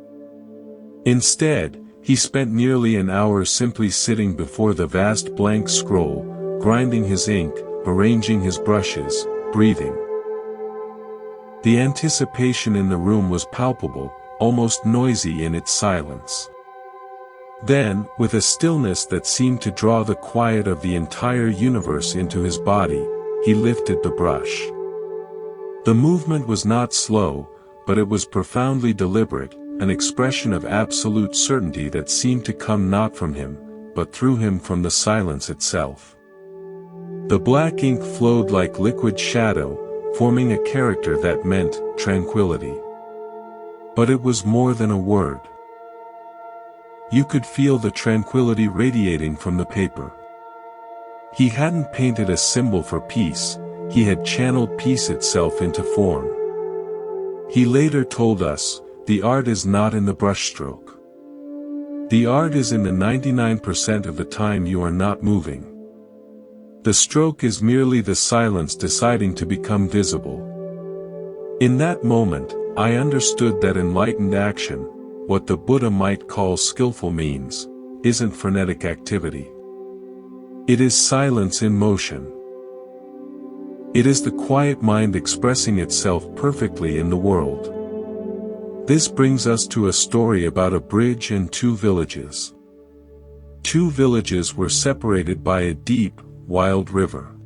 Instead, he spent nearly an hour simply sitting before the vast blank scroll, grinding his ink, arranging his brushes, breathing. The anticipation in the room was palpable, almost noisy in its silence. Then, with a stillness that seemed to draw the quiet of the entire universe into his body, he lifted the brush. The movement was not slow, but it was profoundly deliberate, an expression of absolute certainty that seemed to come not from him, but through him from the silence itself. The black ink flowed like liquid shadow, forming a character that meant tranquility. But it was more than a word. You could feel the tranquility radiating from the paper. He hadn't painted a symbol for peace, he had channeled peace itself into form. He later told us, the art is not in the brushstroke. The art is in the 99% of the time you are not moving. The stroke is merely the silence deciding to become visible. In that moment, I understood that enlightened action, what the Buddha might call skillful means, isn't frenetic activity. It is silence in motion. It is the quiet mind expressing itself perfectly in the world. This brings us to a story about a bridge and two villages. Two villages were separated by a deep, wild river.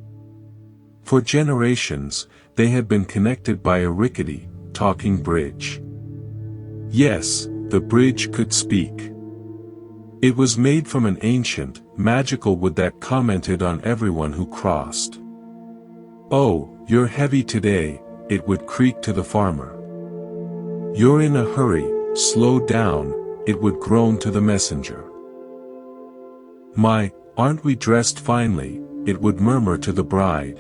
For generations, they had been connected by a rickety, talking bridge. Yes, the bridge could speak. It was made from an ancient, magical wood that commented on everyone who crossed. "Oh, you're heavy today," it would creak to the farmer. "You're in a hurry, slow down," it would groan to the messenger. "My, aren't we dressed finely," it would murmur to the bride.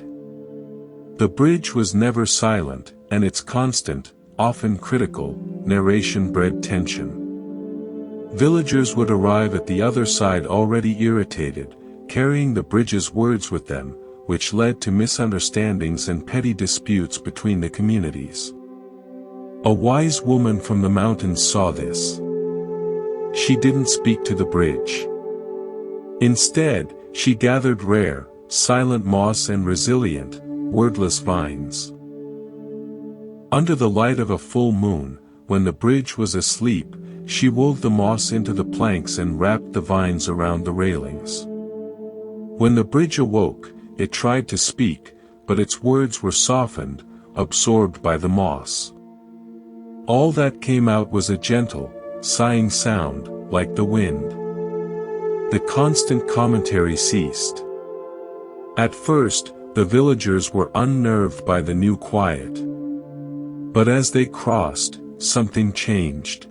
The bridge was never silent, and its constant, often critical, narration bred tension. Villagers would arrive at the other side already irritated, carrying the bridge's words with them, which led to misunderstandings and petty disputes between the communities. A wise woman from the mountains saw this. She didn't speak to the bridge. Instead, she gathered rare, silent moss and resilient, wordless vines. Under the light of a full moon, when the bridge was asleep, she wove the moss into the planks and wrapped the vines around the railings. When the bridge awoke, it tried to speak, but its words were softened, absorbed by the moss. All that came out was a gentle, sighing sound, like the wind. The constant commentary ceased. At first, the villagers were unnerved by the new quiet. But as they crossed, something changed.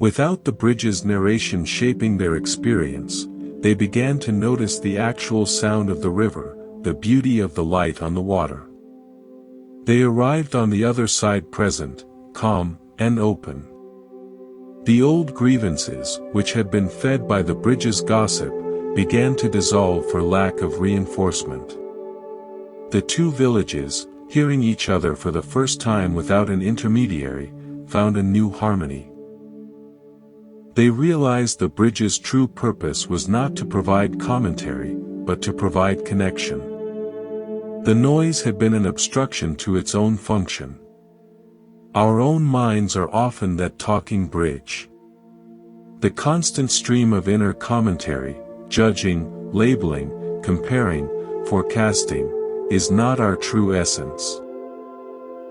Without the bridge's narration shaping their experience, they began to notice the actual sound of the river, the beauty of the light on the water. They arrived on the other side present, calm, and open. The old grievances, which had been fed by the bridge's gossip, began to dissolve for lack of reinforcement. The two villages, hearing each other for the first time without an intermediary, found a new harmony. They realized the bridge's true purpose was not to provide commentary, but to provide connection. The noise had been an obstruction to its own function. Our own minds are often that talking bridge. The constant stream of inner commentary, judging, labeling, comparing, forecasting, is not our true essence.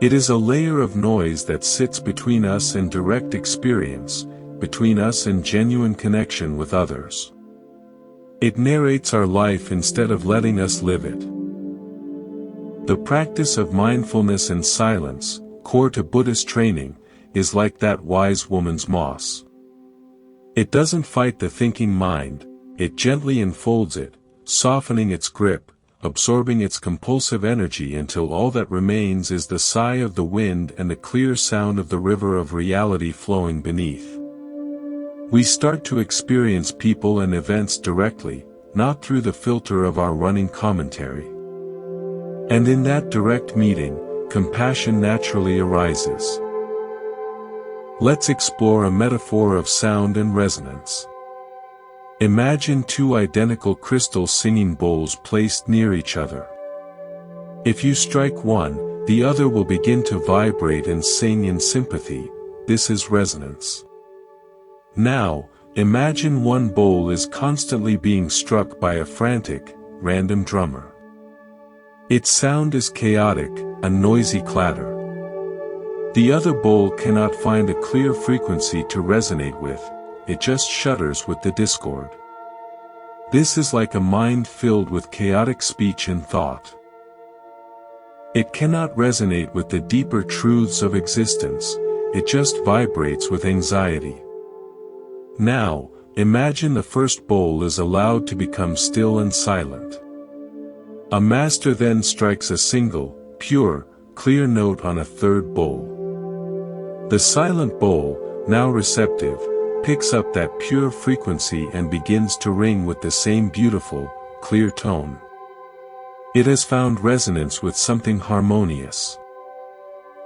It is a layer of noise that sits between us and direct experience, between us and genuine connection with others. It narrates our life instead of letting us live it. The practice of mindfulness and silence, core to Buddhist training, is like that wise woman's moss. It doesn't fight the thinking mind, it gently enfolds it, softening its grip, absorbing its compulsive energy until all that remains is the sigh of the wind and the clear sound of the river of reality flowing beneath. We start to experience people and events directly, not through the filter of our running commentary. And in that direct meeting, compassion naturally arises. Let's explore a metaphor of sound and resonance. Imagine two identical crystal singing bowls placed near each other. If you strike one, the other will begin to vibrate and sing in sympathy. This is resonance. Now, imagine one bowl is constantly being struck by a frantic, random drummer. Its sound is chaotic, a noisy clatter. The other bowl cannot find a clear frequency to resonate with, it just shudders with the discord. This is like a mind filled with chaotic speech and thought. It cannot resonate with the deeper truths of existence, it just vibrates with anxiety. Now, imagine the first bowl is allowed to become still and silent. A master then strikes a single, pure, clear note on a third bowl. The silent bowl, now receptive, picks up that pure frequency and begins to ring with the same beautiful, clear tone. It has found resonance with something harmonious.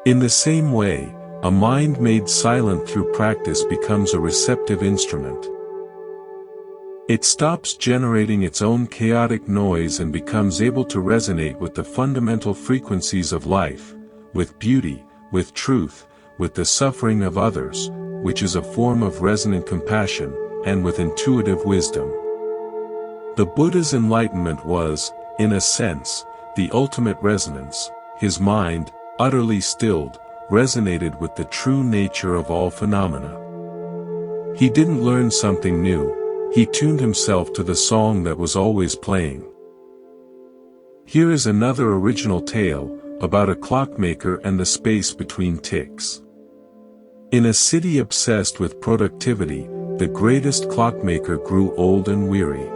In the same way, a mind made silent through practice becomes a receptive instrument. It stops generating its own chaotic noise and becomes able to resonate with the fundamental frequencies of life, with beauty, with truth, with the suffering of others, which is a form of resonant compassion, and with intuitive wisdom. The Buddha's enlightenment was, in a sense, the ultimate resonance. His mind, utterly stilled, resonated with the true nature of all phenomena. He didn't learn something new, he tuned himself to the song that was always playing. Here is another original tale, about a clockmaker and the space between ticks. In a city obsessed with productivity, the greatest clockmaker grew old and weary.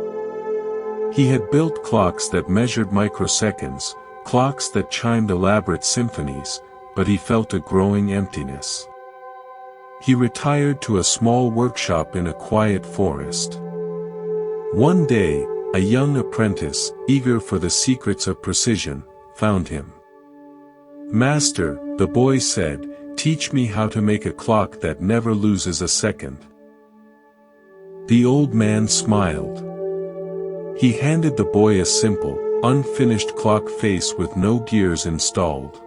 He had built clocks that measured microseconds, clocks that chimed elaborate symphonies, but he felt a growing emptiness. He retired to a small workshop in a quiet forest. One day, a young apprentice, eager for the secrets of precision, found him. "Master," the boy said, "teach me how to make a clock that never loses a second." The old man smiled. He handed the boy a simple, unfinished clock face with no gears installed.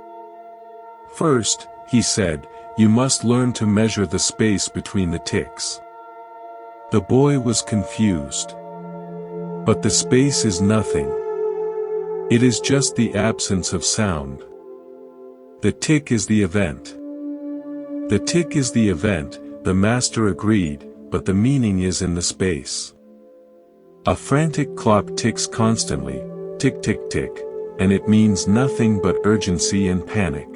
"First," he said, "you must learn to measure the space between the ticks." The boy was confused. "But the space is nothing. It is just the absence of sound. The tick is the event." "The tick is the event," the master agreed, "but the meaning is in the space. A frantic clock ticks constantly, tick tick tick, and it means nothing but urgency and panic.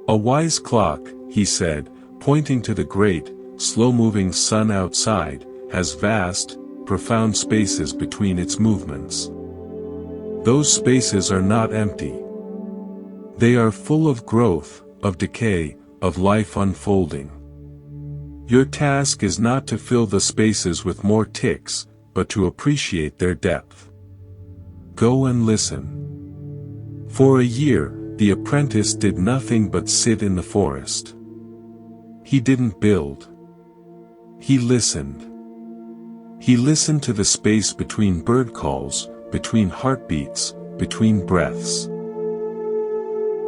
A wise clock," he said, pointing to the great, slow-moving sun outside, "has vast, profound spaces between its movements. Those spaces are not empty. They are full of growth, of decay, of life unfolding. Your task is not to fill the spaces with more ticks, but to appreciate their depth. Go and listen." For a year, the apprentice did nothing but sit in the forest. He didn't build. He listened. He listened to the space between bird calls, between heartbeats, between breaths.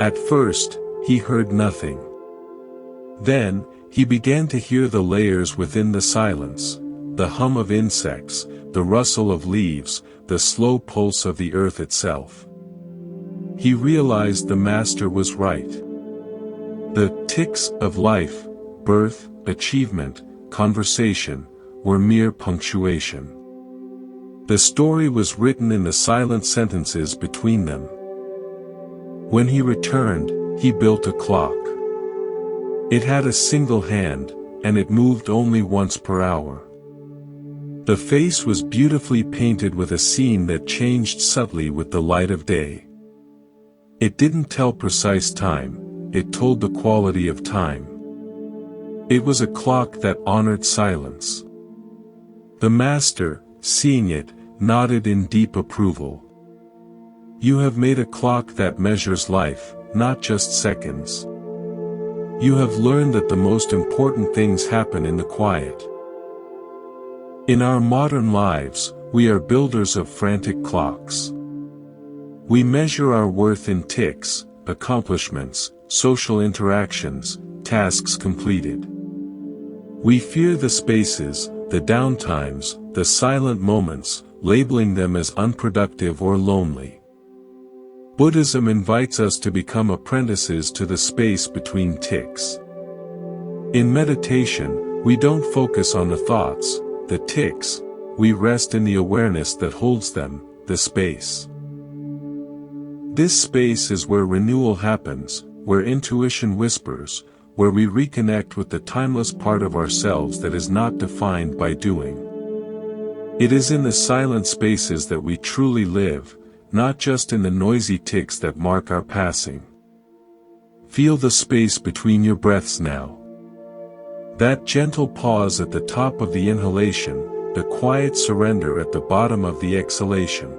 At first, he heard nothing. Then, he began to hear the layers within the silence, the hum of insects, the rustle of leaves, the slow pulse of the earth itself. He realized the master was right. The ticks of life, birth, achievement, conversation, were mere punctuation. The story was written in the silent sentences between them. When he returned, he built a clock. It had a single hand, and it moved only once per hour. The face was beautifully painted with a scene that changed subtly with the light of day. It didn't tell precise time, it told the quality of time. It was a clock that honored silence. The master, seeing it, nodded in deep approval. "You have made a clock that measures life, not just seconds. You have learned that the most important things happen in the quiet." In our modern lives, we are builders of frantic clocks. We measure our worth in ticks, accomplishments, social interactions, tasks completed. We fear the spaces, the downtimes, the silent moments, labeling them as unproductive or lonely. Buddhism invites us to become apprentices to the space between ticks. In meditation, we don't focus on the thoughts, the ticks, we rest in the awareness that holds them, the space. This space is where renewal happens, where intuition whispers, where we reconnect with the timeless part of ourselves that is not defined by doing. It is in the silent spaces that we truly live, not just in the noisy ticks that mark our passing. Feel the space between your breaths now. That gentle pause at the top of the inhalation, the quiet surrender at the bottom of the exhalation.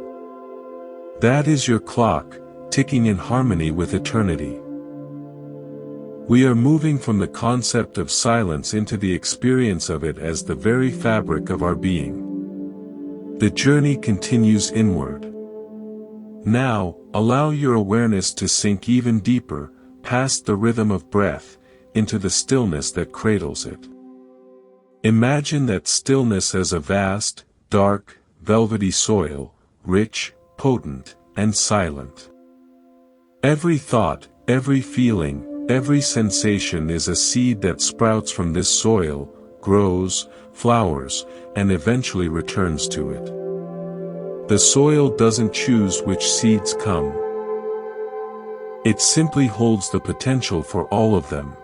That is your clock, ticking in harmony with eternity. We are moving from the concept of silence into the experience of it as the very fabric of our being. The journey continues inward. Now, allow your awareness to sink even deeper, past the rhythm of breath, into the stillness that cradles it. Imagine that stillness as a vast, dark, velvety soil, rich, potent, and silent. Every thought, every feeling, every sensation is a seed that sprouts from this soil, grows, flowers, and eventually returns to it. The soil doesn't choose which seeds come. It simply holds the potential for all of them.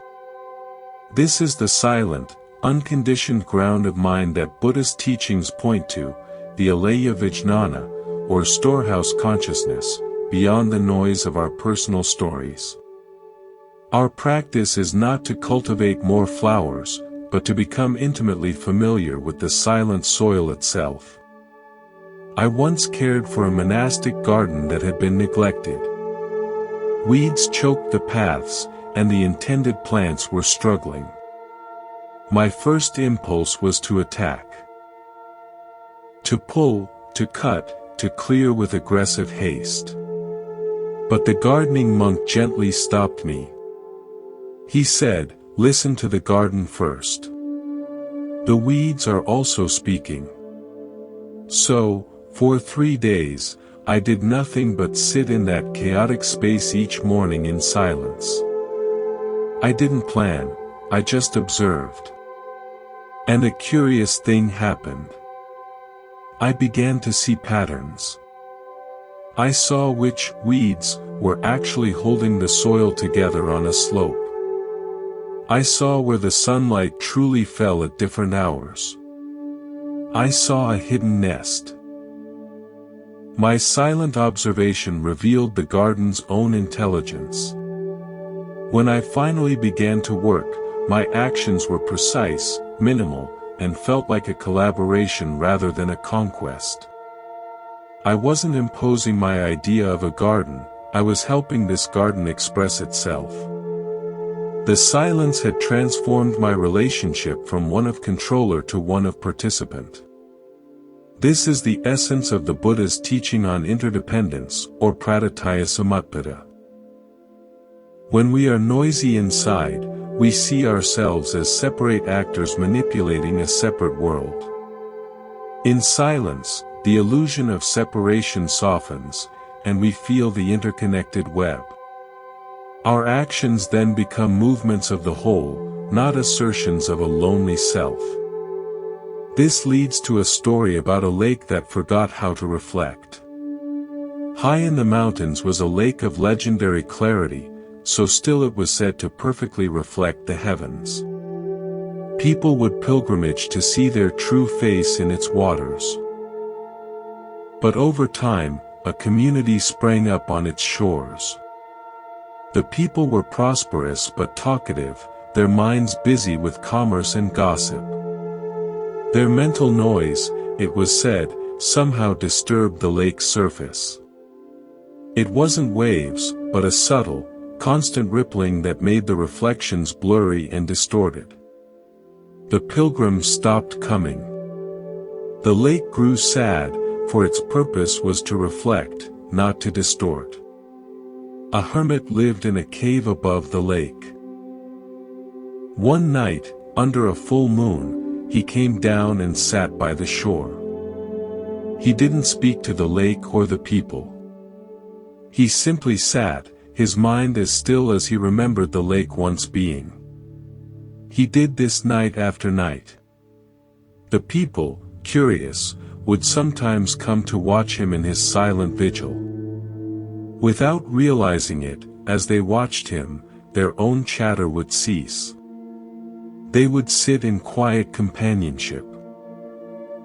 This is the silent, unconditioned ground of mind that Buddhist teachings point to, the alaya vijnana, or storehouse consciousness, beyond the noise of our personal stories. Our practice is not to cultivate more flowers, but to become intimately familiar with the silent soil itself. I once cared for a monastic garden that had been neglected. Weeds choked the paths, and the intended plants were struggling. My first impulse was to attack. To pull, to cut, to clear with aggressive haste. But the gardening monk gently stopped me. He said, "Listen to the garden first. The weeds are also speaking." So, for 3 days, I did nothing but sit in that chaotic space each morning in silence. I didn't plan, I just observed. And a curious thing happened. I began to see patterns. I saw which weeds were actually holding the soil together on a slope. I saw where the sunlight truly fell at different hours. I saw a hidden nest. My silent observation revealed the garden's own intelligence. When I finally began to work, my actions were precise, minimal, and felt like a collaboration rather than a conquest. I wasn't imposing my idea of a garden, I was helping this garden express itself. The silence had transformed my relationship from one of controller to one of participant. This is the essence of the Buddha's teaching on interdependence, or praditya samutpada. When we are noisy inside, we see ourselves as separate actors manipulating a separate world. In silence, the illusion of separation softens, and we feel the interconnected web. Our actions then become movements of the whole, not assertions of a lonely self. This leads to a story about a lake that forgot how to reflect. High in the mountains was a lake of legendary clarity, so still it was said to perfectly reflect the heavens. People would pilgrimage to see their true face in its waters. But over time, a community sprang up on its shores. The people were prosperous but talkative, their minds busy with commerce and gossip. Their mental noise, it was said, somehow disturbed the lake's surface. It wasn't waves, but a subtle, constant rippling that made the reflections blurry and distorted. The pilgrims stopped coming. The lake grew sad, for its purpose was to reflect, not to distort. A hermit lived in a cave above the lake. One night, under a full moon, he came down and sat by the shore. He didn't speak to the lake or the people. He simply sat, his mind as still as he remembered the lake once being. He did this night after night. The people, curious, would sometimes come to watch him in his silent vigil. Without realizing it, as they watched him, their own chatter would cease. They would sit in quiet companionship.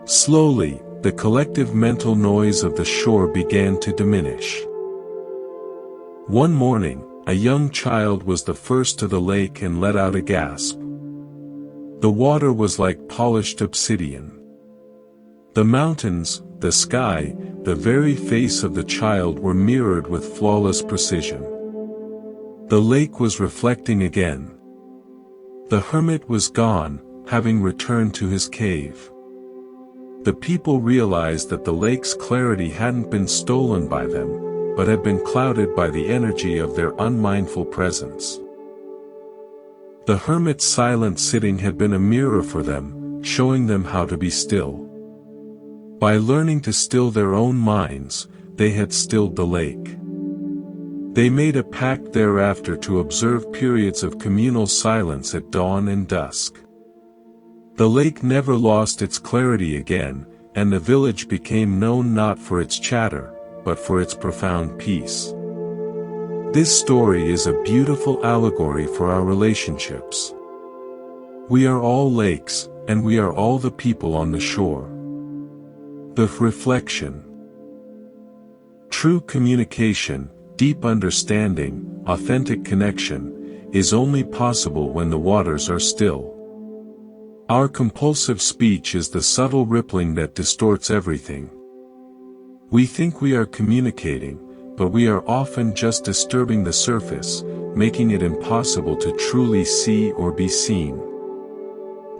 Slowly, the collective mental noise of the shore began to diminish. One morning, a young child was the first to the lake and let out a gasp. The water was like polished obsidian. The mountains, the sky, the very face of the child were mirrored with flawless precision. The lake was reflecting again. The hermit was gone, having returned to his cave. The people realized that the lake's clarity hadn't been stolen by them, but had been clouded by the energy of their unmindful presence. The hermit's silent sitting had been a mirror for them, showing them how to be still. By learning to still their own minds, they had stilled the lake. They made a pact thereafter to observe periods of communal silence at dawn and dusk. The lake never lost its clarity again, and the village became known not for its chatter, but for its profound peace. This story is a beautiful allegory for our relationships. We are all lakes, and we are all the people on the shore. The reflection. True communication, deep understanding, authentic connection, is only possible when the waters are still. Our compulsive speech is the subtle rippling that distorts everything. We think we are communicating, but we are often just disturbing the surface, making it impossible to truly see or be seen.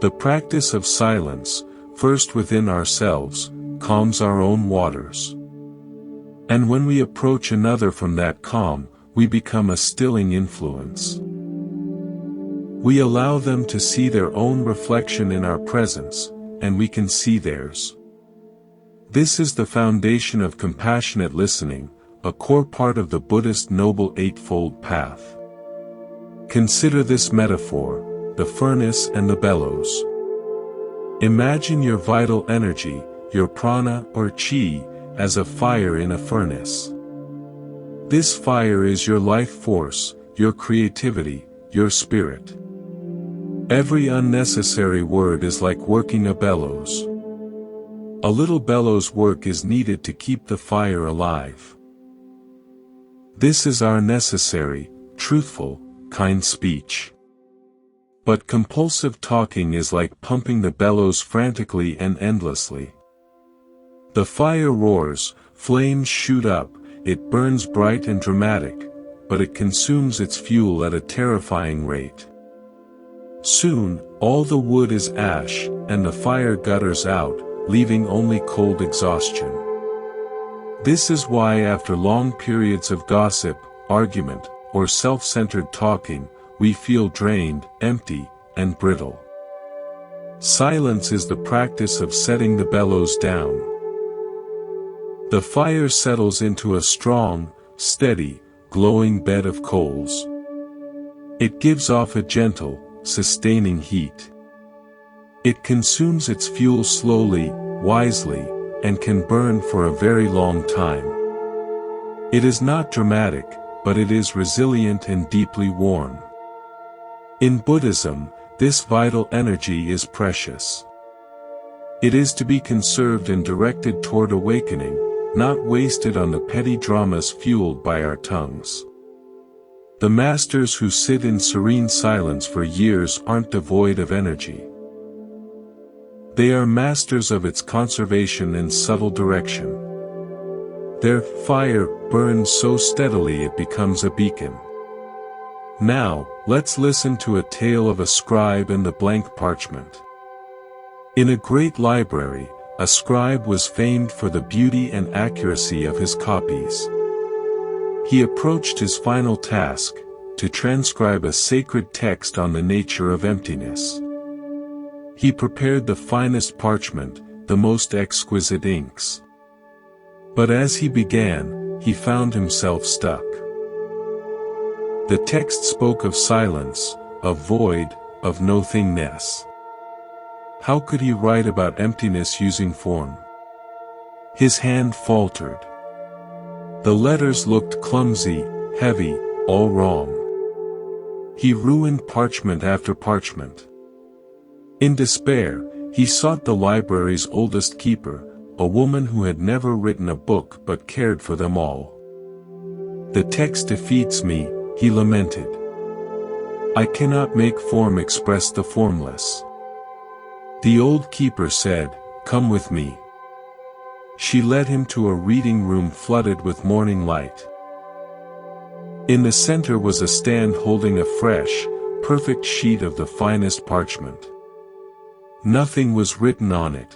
The practice of silence, first within ourselves, calms our own waters. And when we approach another from that calm, we become a stilling influence. We allow them to see their own reflection in our presence, and we can see theirs. This is the foundation of compassionate listening, a core part of the Buddhist Noble Eightfold Path. Consider this metaphor, the furnace and the bellows. Imagine your vital energy, your prana or chi, as a fire in a furnace. This fire is your life force, your creativity, your spirit. Every unnecessary word is like working a bellows. A little bellows work is needed to keep the fire alive. This is our necessary, truthful, kind speech. But compulsive talking is like pumping the bellows frantically and endlessly. The fire roars, flames shoot up, it burns bright and dramatic, but it consumes its fuel at a terrifying rate. Soon, all the wood is ash, and the fire gutters out, leaving only cold exhaustion. This is why after long periods of gossip, argument, or self-centered talking, we feel drained, empty, and brittle. Silence is the practice of setting the bellows down. The fire settles into a strong, steady, glowing bed of coals. It gives off a gentle, sustaining heat. It consumes its fuel slowly, wisely, and can burn for a very long time. It is not dramatic, but it is resilient and deeply worn. In Buddhism, this vital energy is precious. It is to be conserved and directed toward awakening, not wasted on the petty dramas fueled by our tongues. The masters who sit in serene silence for years aren't devoid of energy. They are masters of its conservation and subtle direction. Their fire burns so steadily it becomes a beacon. Now, let's listen to a tale of a scribe and the blank parchment. In a great library, a scribe was famed for the beauty and accuracy of his copies. He approached his final task, to transcribe a sacred text on the nature of emptiness. He prepared the finest parchment, the most exquisite inks. But as he began, he found himself stuck. The text spoke of silence, of void, of nothingness. How could he write about emptiness using form? His hand faltered. The letters looked clumsy, heavy, all wrong. He ruined parchment after parchment. In despair, he sought the library's oldest keeper, a woman who had never written a book but cared for them all. "The text defeats me," he lamented. I cannot make form express the formless. The old keeper said, "Come with me." She led him to a reading room flooded with morning light. In the center was a stand holding a fresh, perfect sheet of the finest parchment. Nothing was written on it.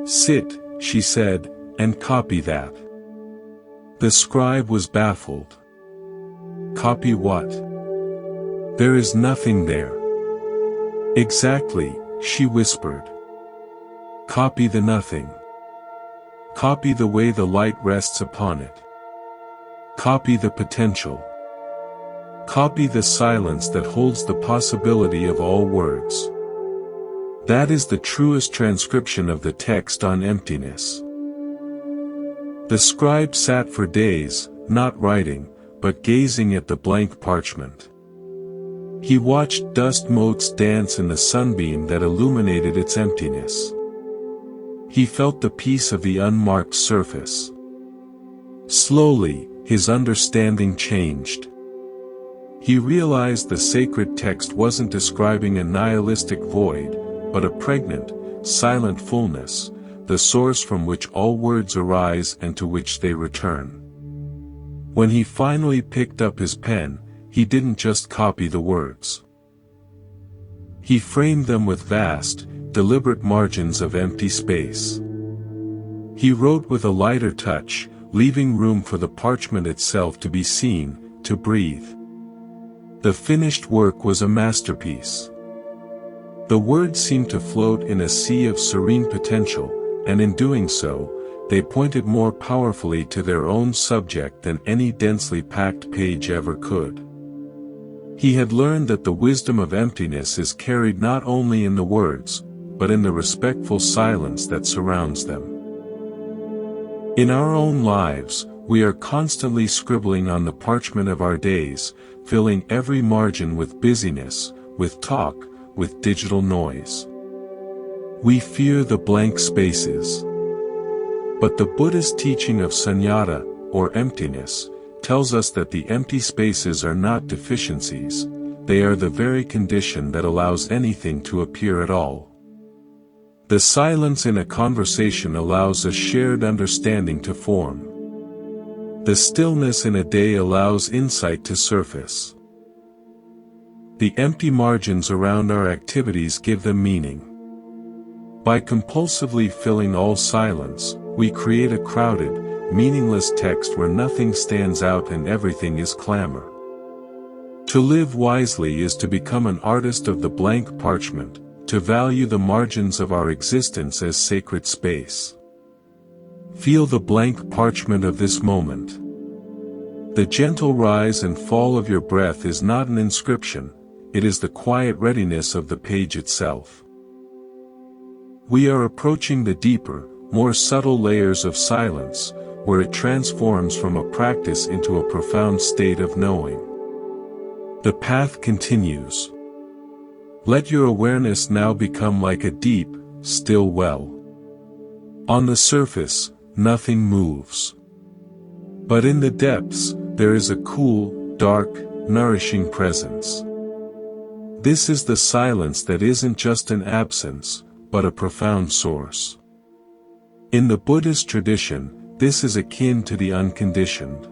"Sit," she said, "and copy that." The scribe was baffled. "Copy what? There is nothing there." "Exactly," she whispered. "Copy the nothing. Copy the way the light rests upon it. Copy the potential. Copy the silence that holds the possibility of all words. That is the truest transcription of the text on emptiness." The scribe sat for days, not writing, but gazing at the blank parchment. He watched dust motes dance in the sunbeam that illuminated its emptiness. He felt the peace of the unmarked surface. Slowly, his understanding changed. He realized the sacred text wasn't describing a nihilistic void, but a pregnant, silent fullness, the source from which all words arise and to which they return. When he finally picked up his pen, he didn't just copy the words. He framed them with vast, deliberate margins of empty space. He wrote with a lighter touch, leaving room for the parchment itself to be seen, to breathe. The finished work was a masterpiece. The words seemed to float in a sea of serene potential, and in doing so, they pointed more powerfully to their own subject than any densely packed page ever could. He had learned that the wisdom of emptiness is carried not only in the words, but in the respectful silence that surrounds them. In our own lives, we are constantly scribbling on the parchment of our days, filling every margin with busyness, with talk, with digital noise. We fear the blank spaces. But the Buddhist teaching of sunyata, or emptiness, tells us that the empty spaces are not deficiencies, they are the very condition that allows anything to appear at all. The silence in a conversation allows a shared understanding to form. The stillness in a day allows insight to surface. The empty margins around our activities give them meaning. By compulsively filling all silence, we create a crowded, meaningless text where nothing stands out and everything is clamor. To live wisely is to become an artist of the blank parchment, to value the margins of our existence as sacred space. Feel the blank parchment of this moment. The gentle rise and fall of your breath is not an inscription, it is the quiet readiness of the page itself. We are approaching the deeper, more subtle layers of silence, where it transforms from a practice into a profound state of knowing. The path continues. Let your awareness now become like a deep, still well. On the surface, nothing moves. But in the depths, there is a cool, dark, nourishing presence. This is the silence that isn't just an absence, but a profound source. In the Buddhist tradition, this is akin to the unconditioned.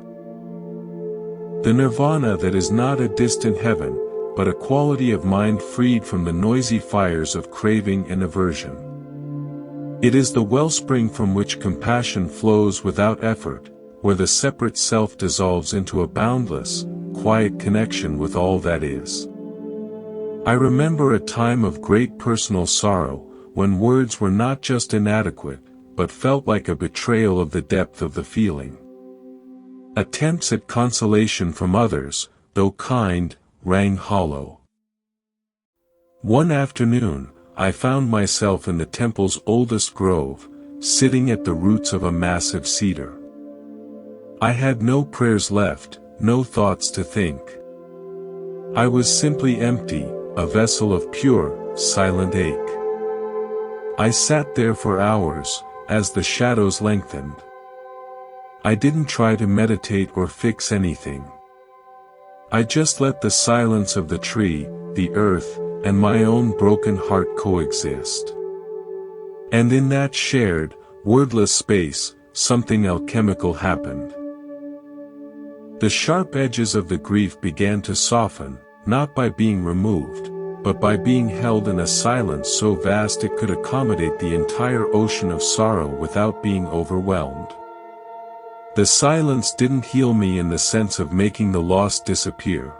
The nirvana that is not a distant heaven, but a quality of mind freed from the noisy fires of craving and aversion. It is the wellspring from which compassion flows without effort, where the separate self dissolves into a boundless, quiet connection with all that is. I remember a time of great personal sorrow, when words were not just inadequate, but felt like a betrayal of the depth of the feeling. Attempts at consolation from others, though kind, rang hollow. One afternoon, I found myself in the temple's oldest grove, sitting at the roots of a massive cedar. I had no prayers left, no thoughts to think. I was simply empty, a vessel of pure, silent ache. I sat there for hours, as the shadows lengthened. I didn't try to meditate or fix anything. I just let the silence of the tree, the earth, and my own broken heart coexist. And in that shared, wordless space, something alchemical happened. The sharp edges of the grief began to soften, not by being removed, but by being held in a silence so vast it could accommodate the entire ocean of sorrow without being overwhelmed. The silence didn't heal me in the sense of making the loss disappear.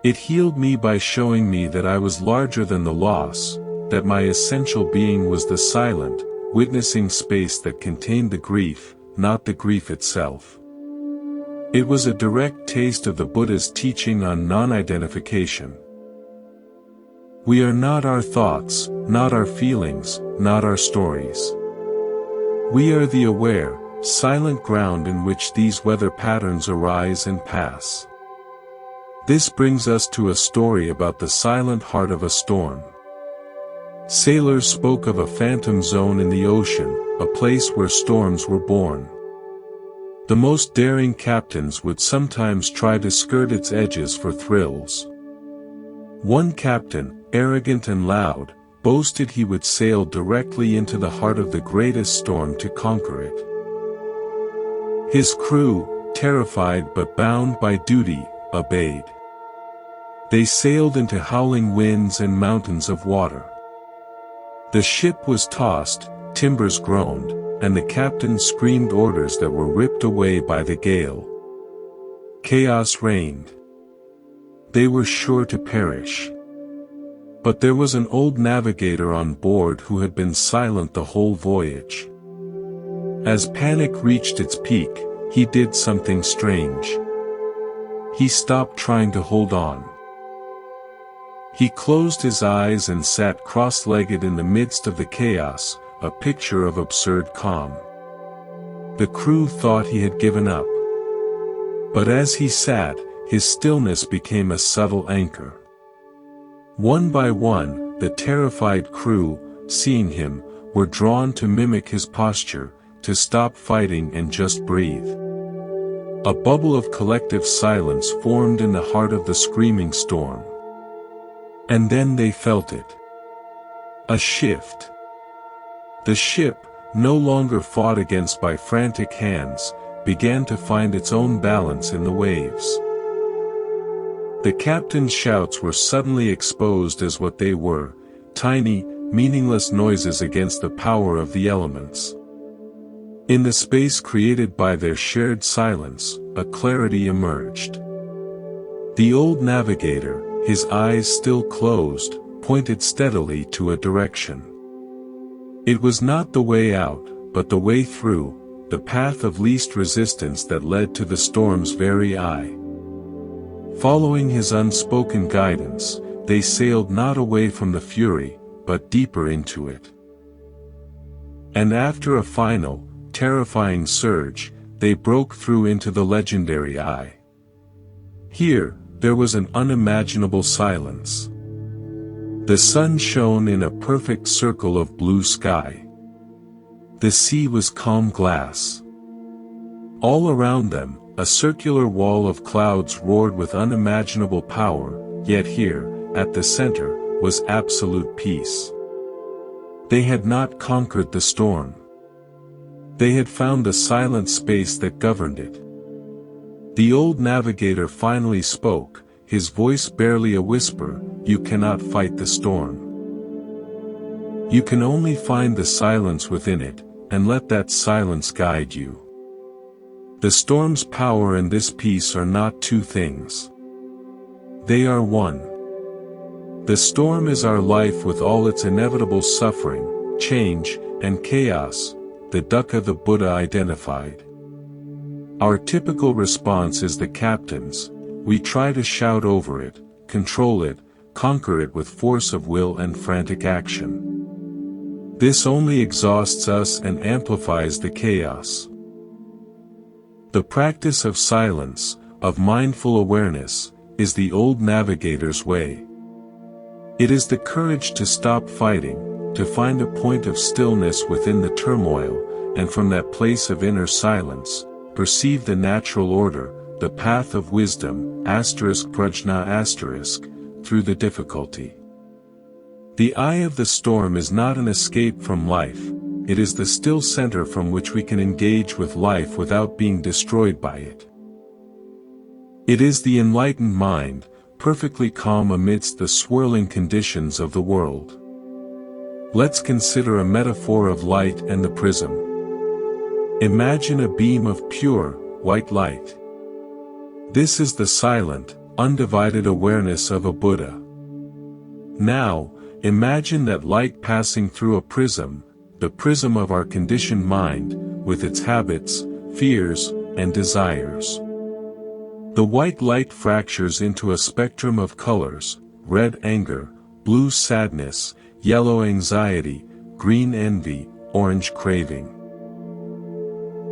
It healed me by showing me that I was larger than the loss, that my essential being was the silent, witnessing space that contained the grief, not the grief itself. It was a direct taste of the Buddha's teaching on non-identification. We are not our thoughts, not our feelings, not our stories. We are the aware, silent ground in which these weather patterns arise and pass. This brings us to a story about the silent heart of a storm. Sailors spoke of a phantom zone in the ocean, a place where storms were born. The most daring captains would sometimes try to skirt its edges for thrills. One captain, arrogant and loud, boasted he would sail directly into the heart of the greatest storm to conquer it. His crew, terrified but bound by duty, obeyed. They sailed into howling winds and mountains of water. The ship was tossed, timbers groaned, and the captain screamed orders that were ripped away by the gale. Chaos reigned. They were sure to perish. But there was an old navigator on board who had been silent the whole voyage. As panic reached its peak, he did something strange. He stopped trying to hold on. He closed his eyes and sat cross-legged in the midst of the chaos, a picture of absurd calm. The crew thought he had given up. But as he sat, his stillness became a subtle anchor. One by one, the terrified crew, seeing him, were drawn to mimic his posture, to stop fighting and just breathe. A bubble of collective silence formed in the heart of the screaming storm. And then they felt it. A shift. The ship, no longer fought against by frantic hands, began to find its own balance in the waves. The captain's shouts were suddenly exposed as what they were, tiny, meaningless noises against the power of the elements. In the space created by their shared silence, a clarity emerged. The old navigator, his eyes still closed, pointed steadily to a direction. It was not the way out, but the way through, the path of least resistance that led to the storm's very eye. Following his unspoken guidance, they sailed not away from the fury, but deeper into it. And after a final, terrifying surge, they broke through into the legendary eye. Here, there was an unimaginable silence. The sun shone in a perfect circle of blue sky. The sea was calm glass. All around them, a circular wall of clouds roared with unimaginable power, yet here, at the center, was absolute peace. They had not conquered the storm. They had found the silent space that governed it. The old navigator finally spoke, his voice barely a whisper, "You cannot fight the storm. You can only find the silence within it, and let that silence guide you." The storm's power and this peace are not two things. They are one. The storm is our life with all its inevitable suffering, change, and chaos, the dukkha the Buddha identified. Our typical response is the captain's: we try to shout over it, control it, conquer it with force of will and frantic action. This only exhausts us and amplifies the chaos. The practice of silence, of mindful awareness, is the old navigator's way. It is the courage to stop fighting, to find a point of stillness within the turmoil, and from that place of inner silence, perceive the natural order, the path of wisdom, *prajna*, through the difficulty. The eye of the storm is not an escape from life, it is the still center from which we can engage with life without being destroyed by it. It is the enlightened mind, perfectly calm amidst the swirling conditions of the world. Let's consider a metaphor of light and the prism. Imagine a beam of pure, white light. This is the silent, undivided awareness of a Buddha. Now, imagine that light passing through a prism, the prism of our conditioned mind, with its habits, fears, and desires. The white light fractures into a spectrum of colors: red anger, blue sadness, yellow anxiety, green envy, orange craving.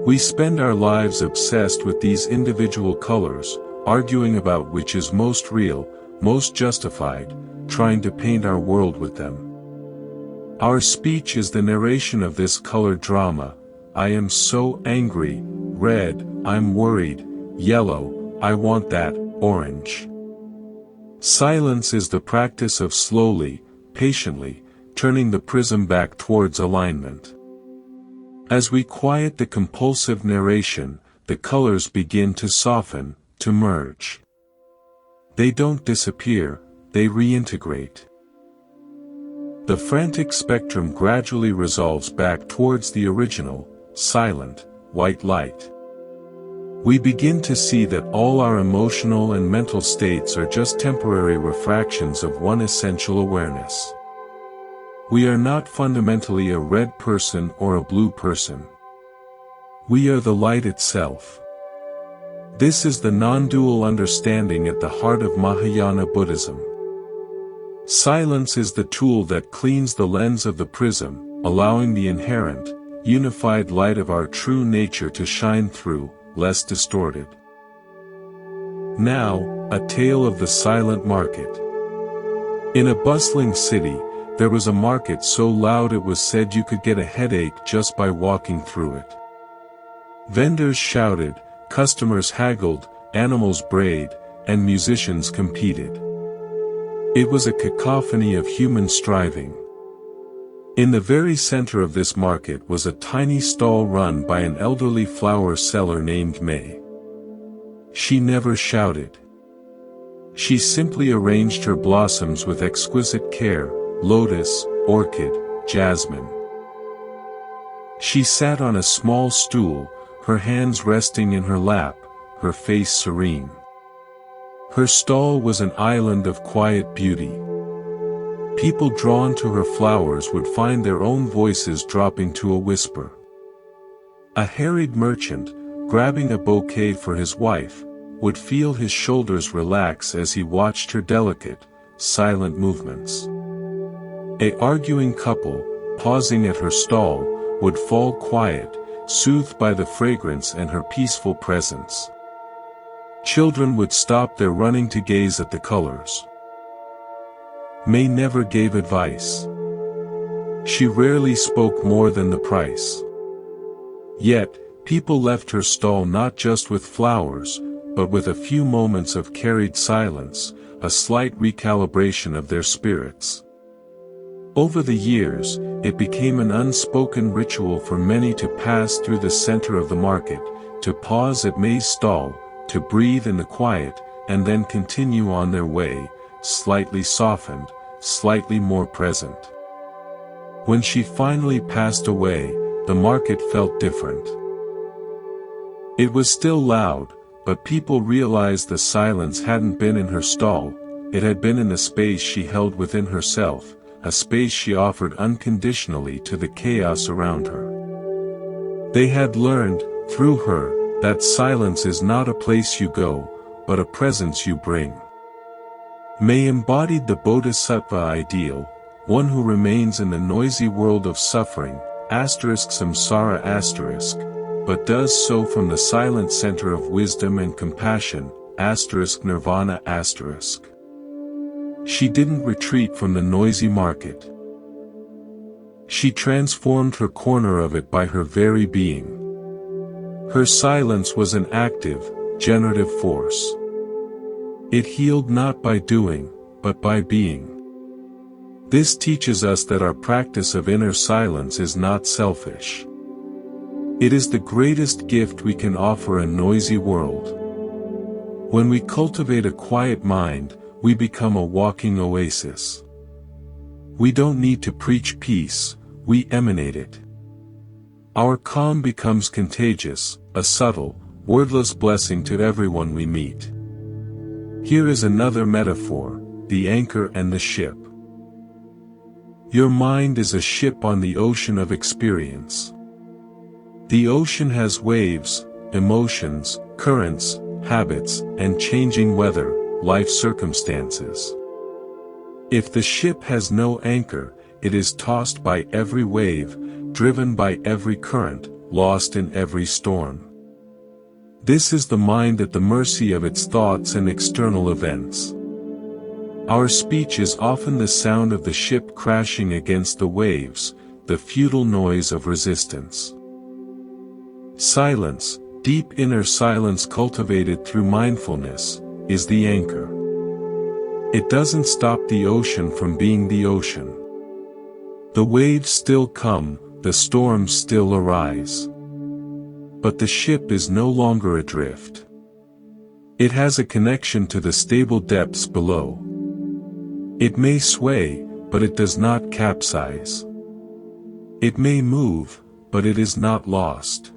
We spend our lives obsessed with these individual colors, arguing about which is most real, most justified, trying to paint our world with them. Our speech is the narration of this color drama. I am so angry, red, I'm worried, yellow, I want that, orange. Silence is the practice of slowly, patiently, turning the prism back towards alignment. As we quiet the compulsive narration, the colors begin to soften, to merge. They don't disappear, they reintegrate. The frantic spectrum gradually resolves back towards the original, silent, white light. We begin to see that all our emotional and mental states are just temporary refractions of one essential awareness. We are not fundamentally a red person or a blue person. We are the light itself. This is the non-dual understanding at the heart of Mahayana Buddhism. Silence is the tool that cleans the lens of the prism, allowing the inherent, unified light of our true nature to shine through, less distorted. Now, a tale of the silent market. In a bustling city, there was a market so loud it was said you could get a headache just by walking through it. Vendors shouted, customers haggled, animals brayed, and musicians competed. It was a cacophony of human striving. In the very center of this market was a tiny stall run by an elderly flower seller named May. She never shouted. She simply arranged her blossoms with exquisite care: lotus, orchid, jasmine. She sat on a small stool, her hands resting in her lap, her face serene. Her stall was an island of quiet beauty. People drawn to her flowers would find their own voices dropping to a whisper. A harried merchant, grabbing a bouquet for his wife, would feel his shoulders relax as he watched her delicate, silent movements. An arguing couple, pausing at her stall, would fall quiet, soothed by the fragrance and her peaceful presence. Children would stop their running to gaze at the colors. May never gave advice. She rarely spoke more than the price. Yet, people left her stall not just with flowers, but with a few moments of carried silence, a slight recalibration of their spirits. Over the years, it became an unspoken ritual for many to pass through the center of the market, to pause at May's stall, to breathe in the quiet, and then continue on their way, slightly softened, slightly more present. When she finally passed away, the market felt different. It was still loud, but people realized the silence hadn't been in her stall, it had been in the space she held within herself, a space she offered unconditionally to the chaos around her. They had learned, through her, that silence is not a place you go, but a presence you bring. May embodied the bodhisattva ideal, one who remains in the noisy world of suffering, *samsara*, but does so from the silent center of wisdom and compassion, *nirvana*. She didn't retreat from the noisy market. She transformed her corner of it by her very being. Her silence was an active, generative force. It healed not by doing, but by being. This teaches us that our practice of inner silence is not selfish. It is the greatest gift we can offer a noisy world. When we cultivate a quiet mind, we become a walking oasis. We don't need to preach peace, we emanate it. Our calm becomes contagious, a subtle, wordless blessing to everyone we meet. Here is another metaphor, the anchor and the ship. Your mind is a ship on the ocean of experience. The ocean has waves, emotions, currents, habits, and changing weather, life circumstances. If the ship has no anchor, it is tossed by every wave, driven by every current, lost in every storm. This is the mind at the mercy of its thoughts and external events. Our speech is often the sound of the ship crashing against the waves, the futile noise of resistance. Silence, deep inner silence cultivated through mindfulness, is the anchor. It doesn't stop the ocean from being the ocean. The waves still come, the storms still arise. But the ship is no longer adrift. It has a connection to the stable depths below. It may sway, but it does not capsize. It may move, but it is not lost.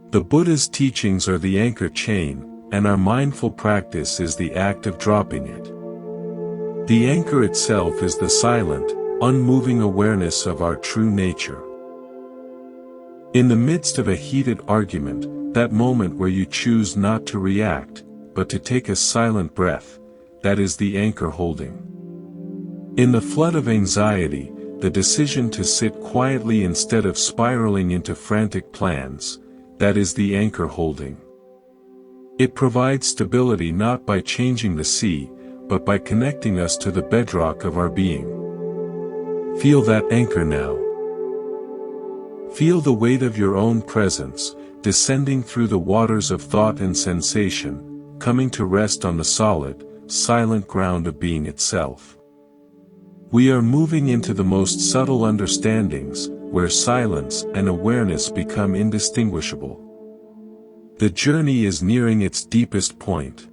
The Buddha's teachings are the anchor chain, and our mindful practice is the act of dropping it. The anchor itself is the silent, unmoving awareness of our true nature. In the midst of a heated argument, that moment where you choose not to react, but to take a silent breath, that is the anchor holding. In the flood of anxiety, the decision to sit quietly instead of spiraling into frantic plans, that is the anchor holding. It provides stability not by changing the sea, but by connecting us to the bedrock of our being. Feel that anchor now. Feel the weight of your own presence, descending through the waters of thought and sensation, coming to rest on the solid, silent ground of being itself. We are moving into the most subtle understandings, where silence and awareness become indistinguishable. The journey is nearing its deepest point.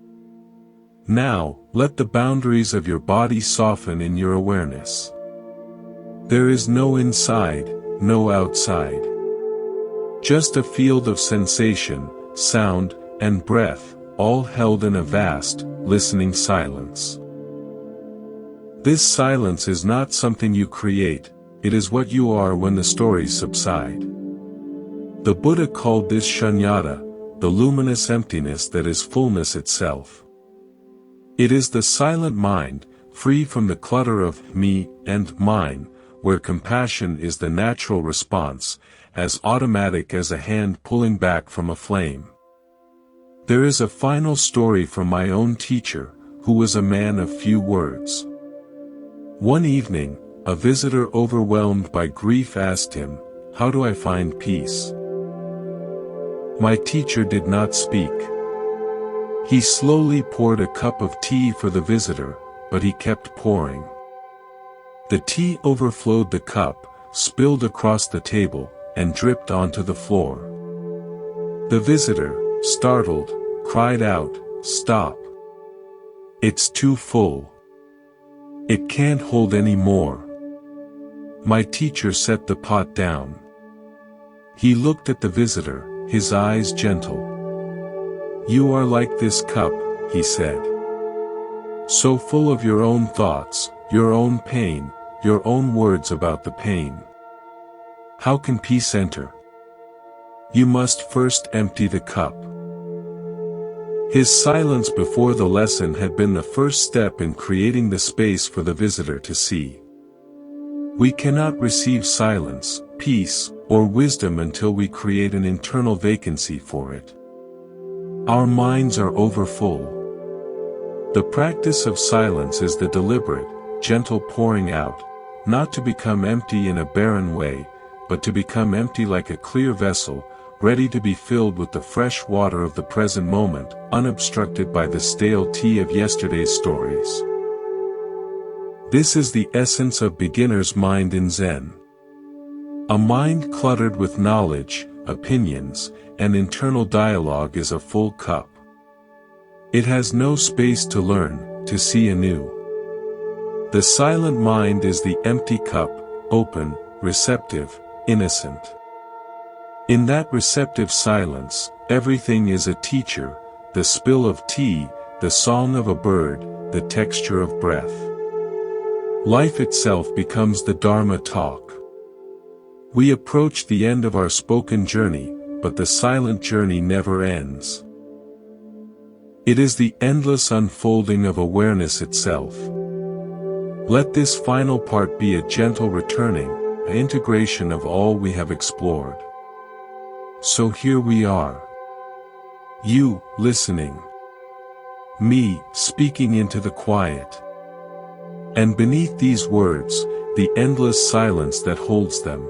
Now, let the boundaries of your body soften in your awareness. There is no inside, no outside. Just a field of sensation, sound, and breath, all held in a vast, listening silence. This silence is not something you create, it is what you are when the stories subside. The Buddha called this shunyata, the luminous emptiness that is fullness itself. It is the silent mind, free from the clutter of me and mine, where compassion is the natural response, as automatic as a hand pulling back from a flame. There is a final story from my own teacher, who was a man of few words. One evening, a visitor overwhelmed by grief asked him, "How do I find peace?" My teacher did not speak. He slowly poured a cup of tea for the visitor, but he kept pouring. The tea overflowed the cup, spilled across the table, and dripped onto the floor. The visitor, startled, cried out, "Stop! It's too full. It can't hold any more." My teacher set the pot down. He looked at the visitor, his eyes gentle. "You are like this cup," he said. "So full of your own thoughts, your own pain, your own words about the pain. How can peace enter? You must first empty the cup." His silence before the lesson had been the first step in creating the space for the visitor to see. We cannot receive silence, peace, or wisdom until we create an internal vacancy for it. Our minds are overfull. The practice of silence is the deliberate, gentle pouring out, not to become empty in a barren way, but to become empty like a clear vessel, ready to be filled with the fresh water of the present moment, unobstructed by the stale tea of yesterday's stories. This is the essence of beginner's mind in Zen. A mind cluttered with knowledge, opinions, and internal dialogue is a full cup. It has no space to learn, to see anew. The silent mind is the empty cup, open, receptive, innocent. In that receptive silence, everything is a teacher, the spill of tea, the song of a bird, the texture of breath. Life itself becomes the Dharma talk. We approach the end of our spoken journey, but the silent journey never ends. It is the endless unfolding of awareness itself. Let this final part be a gentle returning, an integration of all we have explored. So here we are. You, listening. Me, speaking into the quiet. And beneath these words, the endless silence that holds them.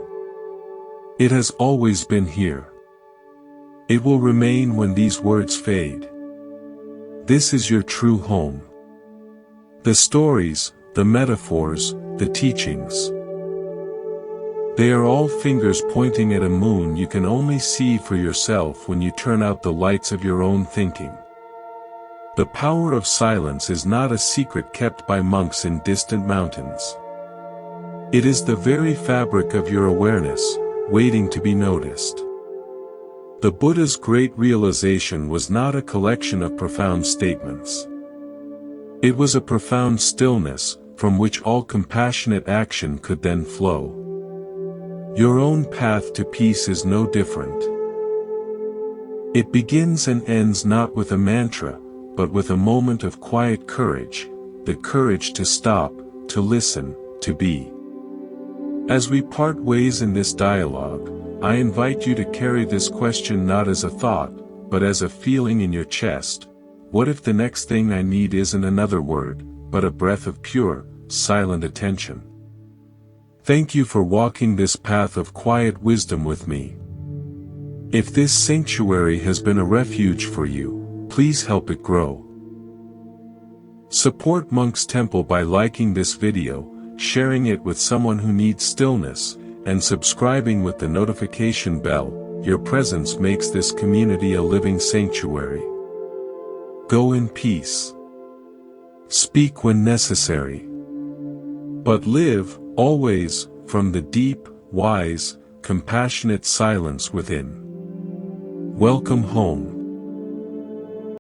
It has always been here. It will remain when these words fade. This is your true home. The stories, the metaphors, the teachings. They are all fingers pointing at a moon you can only see for yourself when you turn out the lights of your own thinking. The power of silence is not a secret kept by monks in distant mountains. It is the very fabric of your awareness, waiting to be noticed. The Buddha's great realization was not a collection of profound statements. It was a profound stillness, from which all compassionate action could then flow. Your own path to peace is no different. It begins and ends not with a mantra, but with a moment of quiet courage, the courage to stop, to listen, to be. As we part ways in this dialogue, I invite you to carry this question not as a thought, but as a feeling in your chest. What if the next thing I need isn't another word, but a breath of pure, silent attention? Thank you for walking this path of quiet wisdom with me. If this sanctuary has been a refuge for you, please help it grow. Support Monk's Temple by liking this video, sharing it with someone who needs stillness, and subscribing with the notification bell. Your presence makes this community a living sanctuary. Go in peace. Speak when necessary. But live, always, from the deep, wise, compassionate silence within. Welcome home.